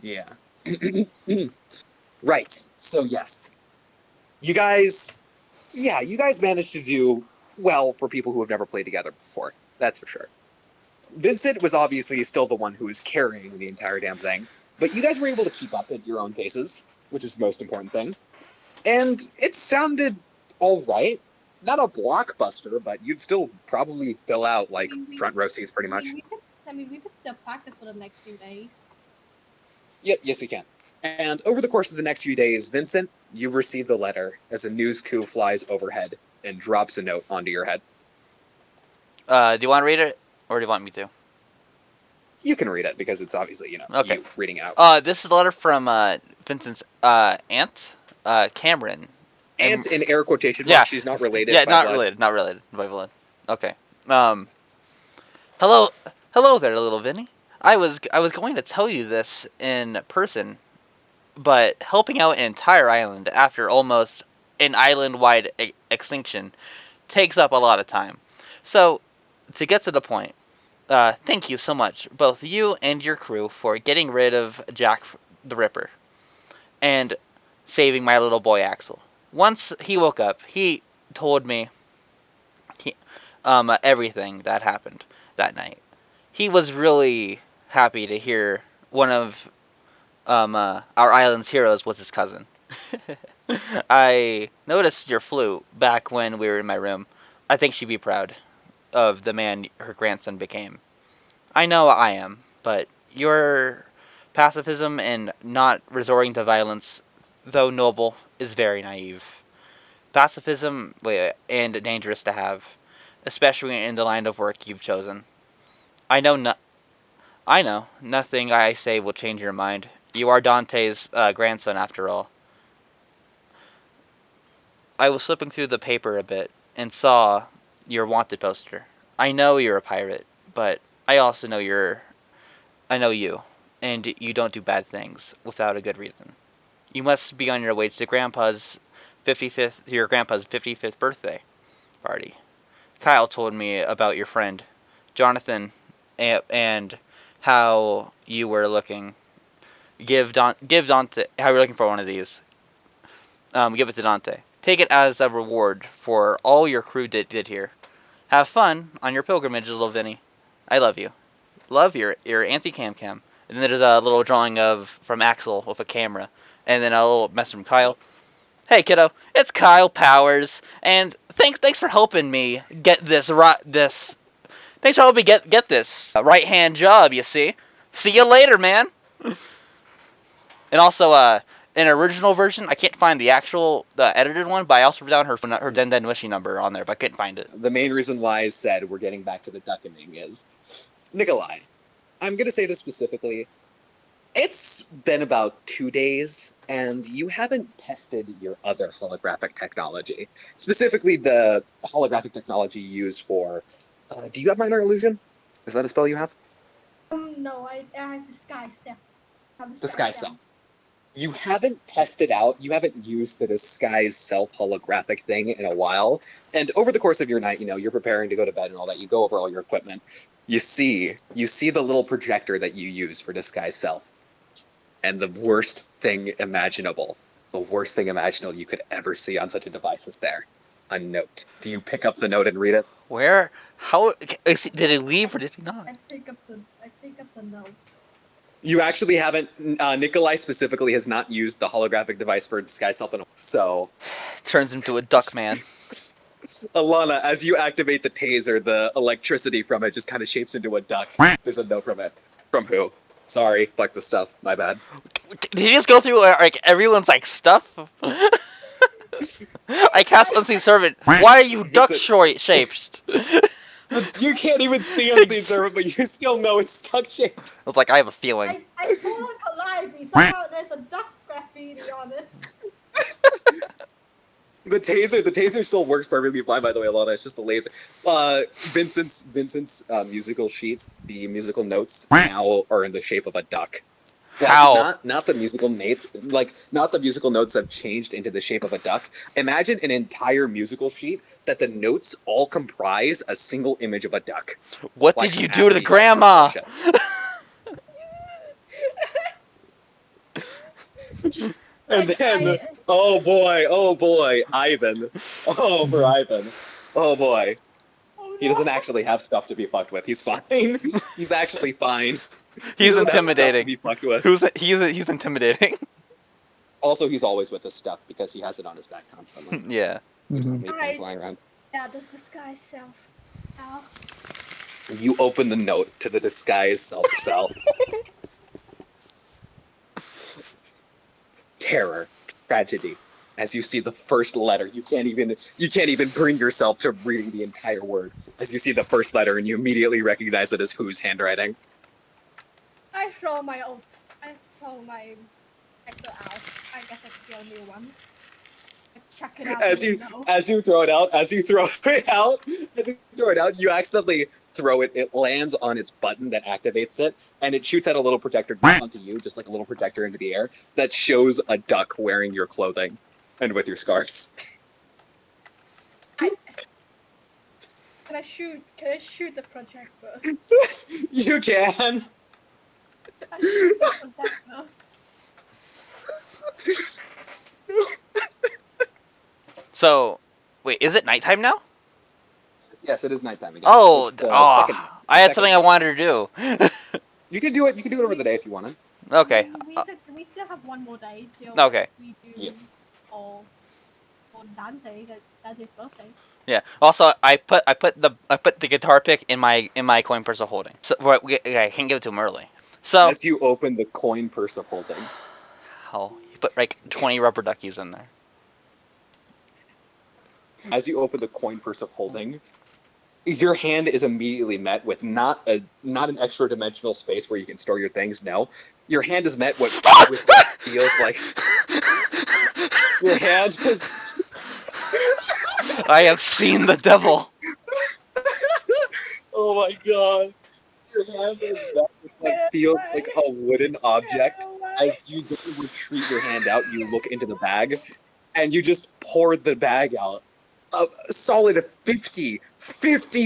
Yeah. Right. So yes. You guys you guys managed to do well for people who have never played together before. That's for sure. Vincent was obviously still the one who was carrying the entire damn thing, but you guys were able to keep up at your own paces, which is the most important thing. And it sounded all right. Not a blockbuster, but you'd still probably fill out like front row seats pretty much. We could still practice for the next few days. Yep, yes, you can. And over the course of the next few days, Vincent, you receive the letter as a news coup flies overhead and drops a note onto your head. Do you want to read it, or do you want me to? You can read it because it's obviously, Okay. you reading it out. This is a letter from Vincent's aunt, Cameron. Aunt in air quotation Yeah. marks, she's not related Yeah, by not blood. related by blood. Okay. Hello, hello there, little Vinny. I was going to tell you this in person, but helping out an entire island after almost an island-wide extinction takes up a lot of time. So, to get to the point, thank you so much, both you and your crew, for getting rid of Jack the Ripper and saving my little boy Axel. Once he woke up, he told me everything that happened that night. He was really happy to hear one of our island's heroes was his cousin. I noticed your flute back when we were in my room. I think she'd be proud of the man her grandson became. I know I am, but your pacifism and not resorting to violence, though noble, is very naive. Pacifism and dangerous to have, especially in the line of work you've chosen. I know no- I know nothing I say will change your mind. You are Dante's grandson, after all. I was flipping through the paper a bit and saw your wanted poster. I know you're a pirate, but I also know I know you, and you don't do bad things without a good reason. You must be on your way to your grandpa's 55th birthday party. Kyle told me about your friend, Jonathan, and how you were looking. Give Dante how you're looking for one of these. Give it to Dante. Take it as a reward for all your crew did here. Have fun on your pilgrimage, little Vinny. I love you. Love your Auntie Cam Cam. And then there's a little drawing from Axel with a camera, and then a little message from Kyle. Hey kiddo, it's Kyle Powers, and thanks for helping me get this Thanks for helping me get this right hand job. You see. See you later, man. And also, an original version, I can't find the edited one, but I also wrote down her Den Den Wishy number on there, but I couldn't find it. The main reason why I said we're getting back to the Duckening is, Nikolai, I'm going to say this specifically. It's been about 2 days, and you haven't tested your other holographic technology. Specifically, the holographic technology used for... do you have Minor Illusion? Is that a spell you have? No, I have disguise. Yeah. Disguise self. You haven't tested out, you haven't used the disguise self holographic thing in a while. And over the course of your night, you're preparing to go to bed and all that. You go over all your equipment. You see the little projector that you use for disguise self. And the worst thing imaginable you could ever see on such a device is there. A note. Do you pick up the note and read it? Where? How? Did he leave or did he not? I pick up the note. You actually haven't. Nikolai specifically has not used the holographic device for disguise self in a while. So, Turns into a duck man. Alana, as you activate the taser, the electricity from it just kind of shapes into a duck. There's a note from it. From who? Sorry, fuck the stuff. My bad. Did he just go through like everyone's like stuff? I cast Unseen Servant. Why are you duck shaped? You can't even see Unseen Servant, but you still know it's duck shaped. I was like, I have a feeling. I told Calliope somehow there's a duck graffiti on it. The taser still works perfectly fine, by the way, Alana. It's just the laser. Vincent's musical sheets, the musical notes now are in the shape of a duck. Like, How? Not the musical notes, not the musical notes have changed into the shape of a duck. Imagine an entire musical sheet that the notes all comprise a single image of a duck. What Like did you some do to the ASCII grandma? And then, oh boy, Ivan. Oh, for Ivan. Oh boy. He doesn't actually have stuff to be fucked with. He's fine. He's actually fine. He's doesn't have stuff to intimidating. be fucked with. He's intimidating. Also, he's always with his stuff because he has it on his back constantly. Yeah. Constantly things lying around. Yeah, the disguise self. Ow. You open the note to the disguise self spell. Terror, tragedy. As you see the first letter, you can't even bring yourself to reading the entire word. As you see the first letter, and you immediately recognize it as whose handwriting. I throw my Hector out. I guess it's the only one. I chuck it out. As you throw it out, you accidentally throw it. It lands on its button that activates it, and it shoots out a little projector onto you, just like a little projector into the air that shows a duck wearing your clothing and with your scarves. Can I shoot the projector? You can. I shoot the projector. So, wait, is it nighttime now? Yes, it is nighttime again. Oh, I had something I night. wanted to do. You can do it. You can do it over the day if you want to. Okay. We still have one more day till Okay. we do for Dante. That's his birthday. Yeah. Also, I put the guitar pick in my coin purse of holding. So I can't give it to him early. So As you open the coin purse of holding. you put like 20 rubber duckies in there. As you open the coin purse of holding, your hand is immediately met with not an extra dimensional space where you can store your things. No, your hand is met with what feels like your hand is. I have seen the devil. Oh my god! Your hand is met with what feels like a wooden object. As you go to retreat your hand out, you look into the bag, and you just pour the bag out. A solid 50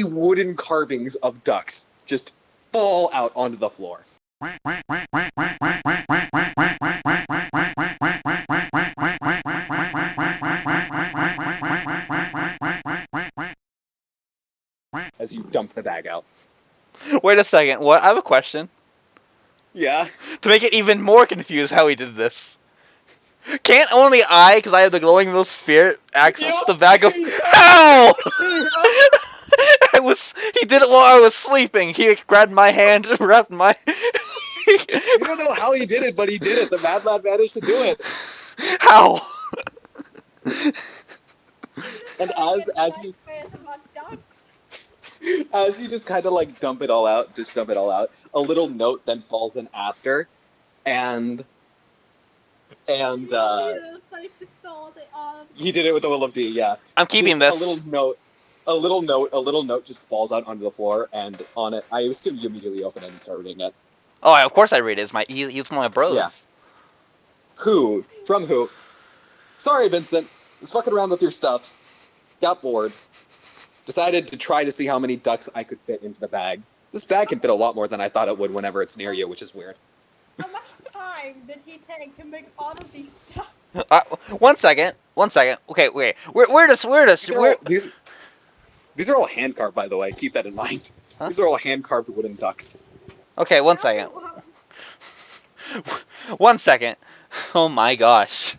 wooden carvings of ducks just fall out onto the floor. As you dump the bag out. Wait a second. What? I have a question. Yeah. To make it even more confused how he did this. Can't only I, because I have the glowing little spirit, access the bag of... How? He did it while I was sleeping. He grabbed my hand and wrapped my... You don't know how he did it, but he did it. The Mad Lad managed to do it. How? And as you just kind of like dump it all out, a little note then falls in after, and he did it with the Will of D, yeah. I'm keeping just this. A little note just falls out onto the floor, and on it, I assume you immediately open it and start reading it. Oh, of course I read it. He's one of my bros. Yeah. Who? From who? Sorry, Vincent. Was fucking around with your stuff. Got bored. Decided to try to see how many ducks I could fit into the bag. This bag can fit a lot more than I thought it would whenever it's near you, which is weird. How much time did he take to make all of these stuff? 1 second. 1 second. Okay, wait. These are all hand carved, by the way. Keep that in mind. Huh? These are all hand carved wooden ducks. Okay, 1 second. 1 second. Oh my gosh.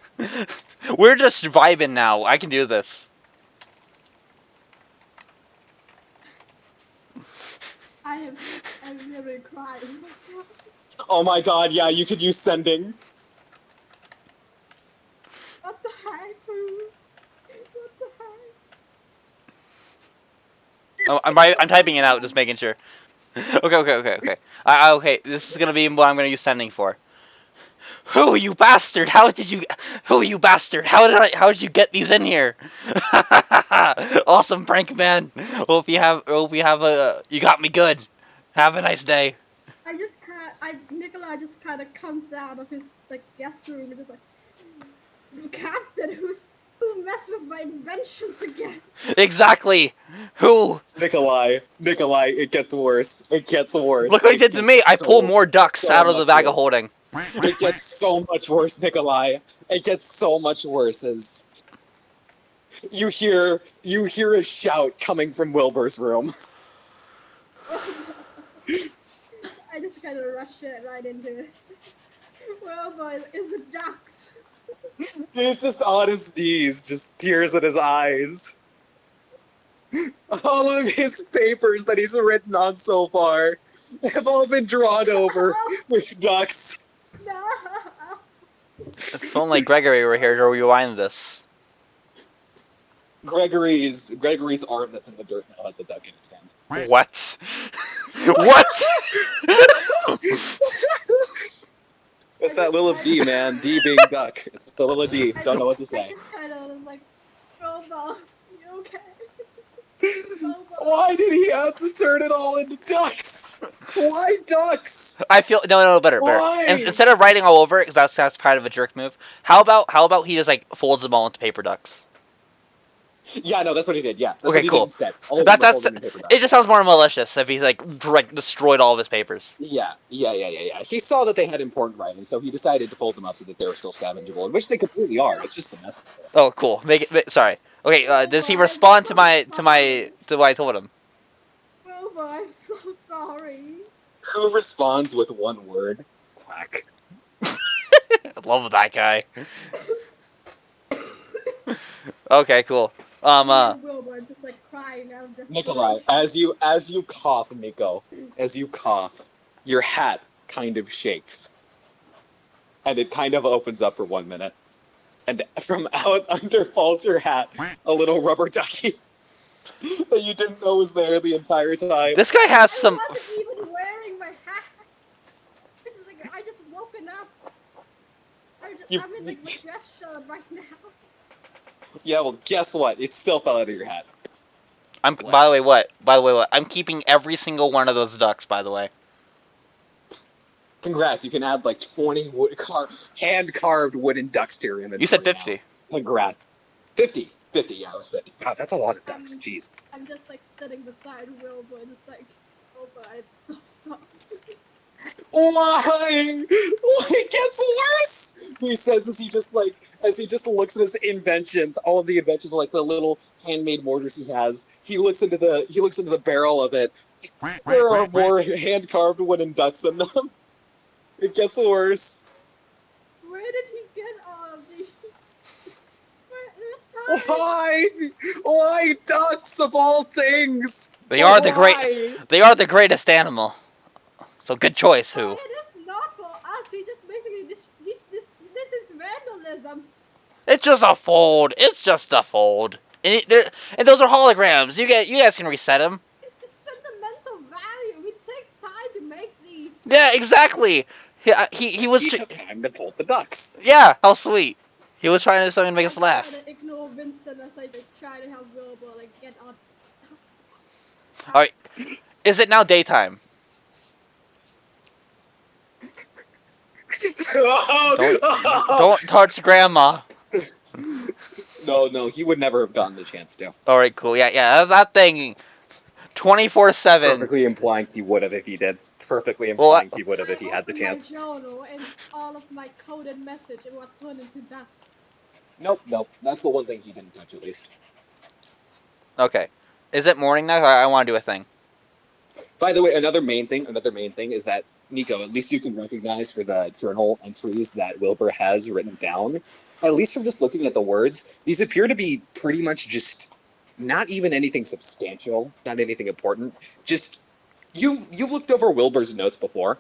We're just vibing now. I can do this. I'm really crying. Oh my god, yeah, you could use sending. What the heck? What the heck? Oh, I'm typing it out, just making sure. Okay. Okay, this is gonna be what I'm gonna use sending for. Who, you bastard? How did you How did you get these in here? Awesome prank, man. Hope you have you got me good. Have a nice day. Nikolai just kind of comes out of his like guest room and is like, Captain, who messed with my inventions again? Exactly. Who? Nikolai, it gets worse. It gets worse. Look what they did to me. I pull more ducks so out of the much bag of worse. holding. It gets so much worse, Nikolai. It gets so much worse as you hear a shout coming from Wilbur's room. I just kind of rush it right into it. Well, boy, is it ducks? He's just on his knees, just tears in his eyes. All of his papers that he's written on so far have all been drawn over with ducks. No. If only Gregory were here to rewind this. Gregory's arm that's in the dirt now has a duck in its hand. What? What? It's that Lil of D, man. D being duck. It's the Lil of D. Don't know what to I say. just kind of was like, Robo, you okay? Why did he have to turn it all into ducks? Why ducks? I feel no better. Why? Instead of writing all over it, because that's kind of a jerk move. How about he just like folds them all into paper ducks? Yeah, no, that's what he did. Yeah, that's Okay, what he cool. did instead. All of them were folded into paper ducks. It just sounds more malicious if he's like destroyed all of his papers. Yeah. He saw that they had important writing, so he decided to fold them up so that they were still scavengeable, which they completely are. It's just the mess. Oh, cool. Sorry. Okay. Does he respond to what I told him? Robo, I'm so sorry. Who responds with one word? Quack. I love that guy. Okay, cool. Wilbur just like crying out of desperation. Nikolai, as you cough, Nico, as you cough, your hat kind of shakes. And it kind of opens up for 1 minute. And from out under falls your hat, a little rubber ducky that you didn't know was there the entire time. This guy has some. I wasn't even wearing my hat. This is like, I just woken up. I'm in like my dress shirt right now. Yeah, well, guess what? It still fell out of your hat. By the way, what? I'm keeping every single one of those ducks, by the way. Congrats, you can add like 20 hand-carved wooden ducks to your inventory. You said 50. Now. Congrats. 50, yeah, it was 50. God, that's a lot of ducks, jeez. I'm just like sitting beside Wilbur and it's like, Wilbur, I'm so sorry. Why? It gets worse! He says as he just looks at his inventions, all of the inventions, like the little handmade mortars he has. He looks into the barrel of it. There are more hand-carved wooden ducks in them. It gets worse. Where did he get all of these? Why ducks of all things? They are the greatest animal. So good choice, who? It is not for us. He just basically this is vandalism. It's just a fold. And those are holograms. You guys can reset them. It's the sentimental value. We take time to make these. Yeah, exactly. He took time to fold the ducks. Yeah, how sweet. He was trying to do something to make us laugh. I try to ignore Vincent as I try to help Wilbur get on. Alright. Is it now daytime? Don't touch Grandma. No, he would never have gotten the chance to. Alright, cool. Yeah, that thing 24/7. Perfectly implying he would have if he did. Perfectly Well, implying he would have if he had the opened chance. my journal and all of my coded message and what turned into that. Nope. That's the one thing he didn't touch, at least. Okay. Is it morning now? I want to do a thing. By the way, another main thing is that, Nico, at least you can recognize for the journal entries that Wilbur has written down, at least from just looking at the words, these appear to be pretty much just not even anything substantial, not anything important. Just you've looked over Wilbur's notes before,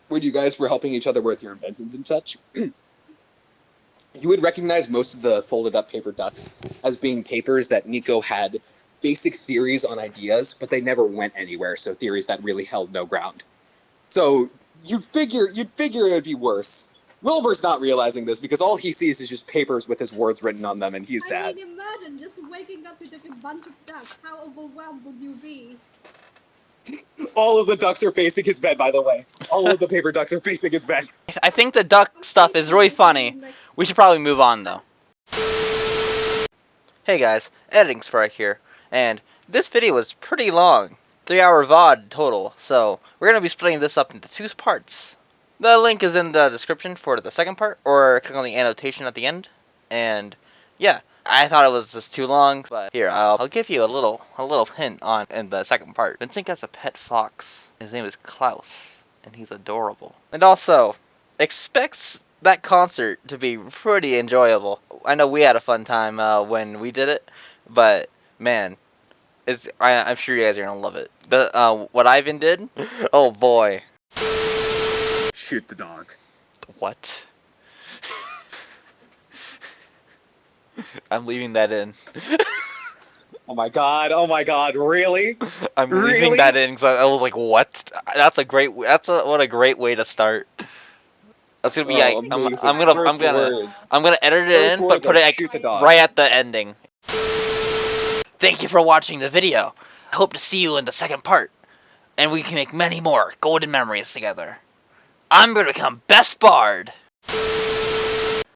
when you guys were helping each other with your inventions and such. You would recognize most of the folded up paper ducks as being papers that Nico had basic theories on ideas, but they never went anywhere, so theories that really held no ground. So you'd figure it would be worse. Wilbur's not realizing this because all he sees is just papers with his words written on them, and he's sad. I mean, imagine just waking up to just a bunch of ducks. How overwhelmed would you be? All of the ducks are facing his bed, by the way. All of the paper ducks are facing his bed. I think the duck stuff is really funny. We should probably move on, though. Hey guys, Editing Sprite here, and this video is pretty long. 3-hour VOD total, so we're going to be splitting this up into 2 parts. The link is in the description for the second part, or click on the annotation at the end. And yeah, I thought it was just too long, but here, I'll give you a little hint on in the second part. Vincent gets a pet fox. His name is Klaus, and he's adorable. And also, expects that concert to be pretty enjoyable. I know we had a fun time when we did it, but man, I'm sure you guys are gonna love it. What Ivan did? Oh boy. Shoot the dog. What? I'm leaving that in. Oh my god, really? I'm Really? leaving that in because I was like, what? What a great way to start. That's gonna be like, amazing. I'm gonna edit it First in, but words put are it like, shoot the dog. right at the ending. Thank you for watching the video. I hope to see you in the second part, and we can make many more golden memories together. I'm gonna become best bard.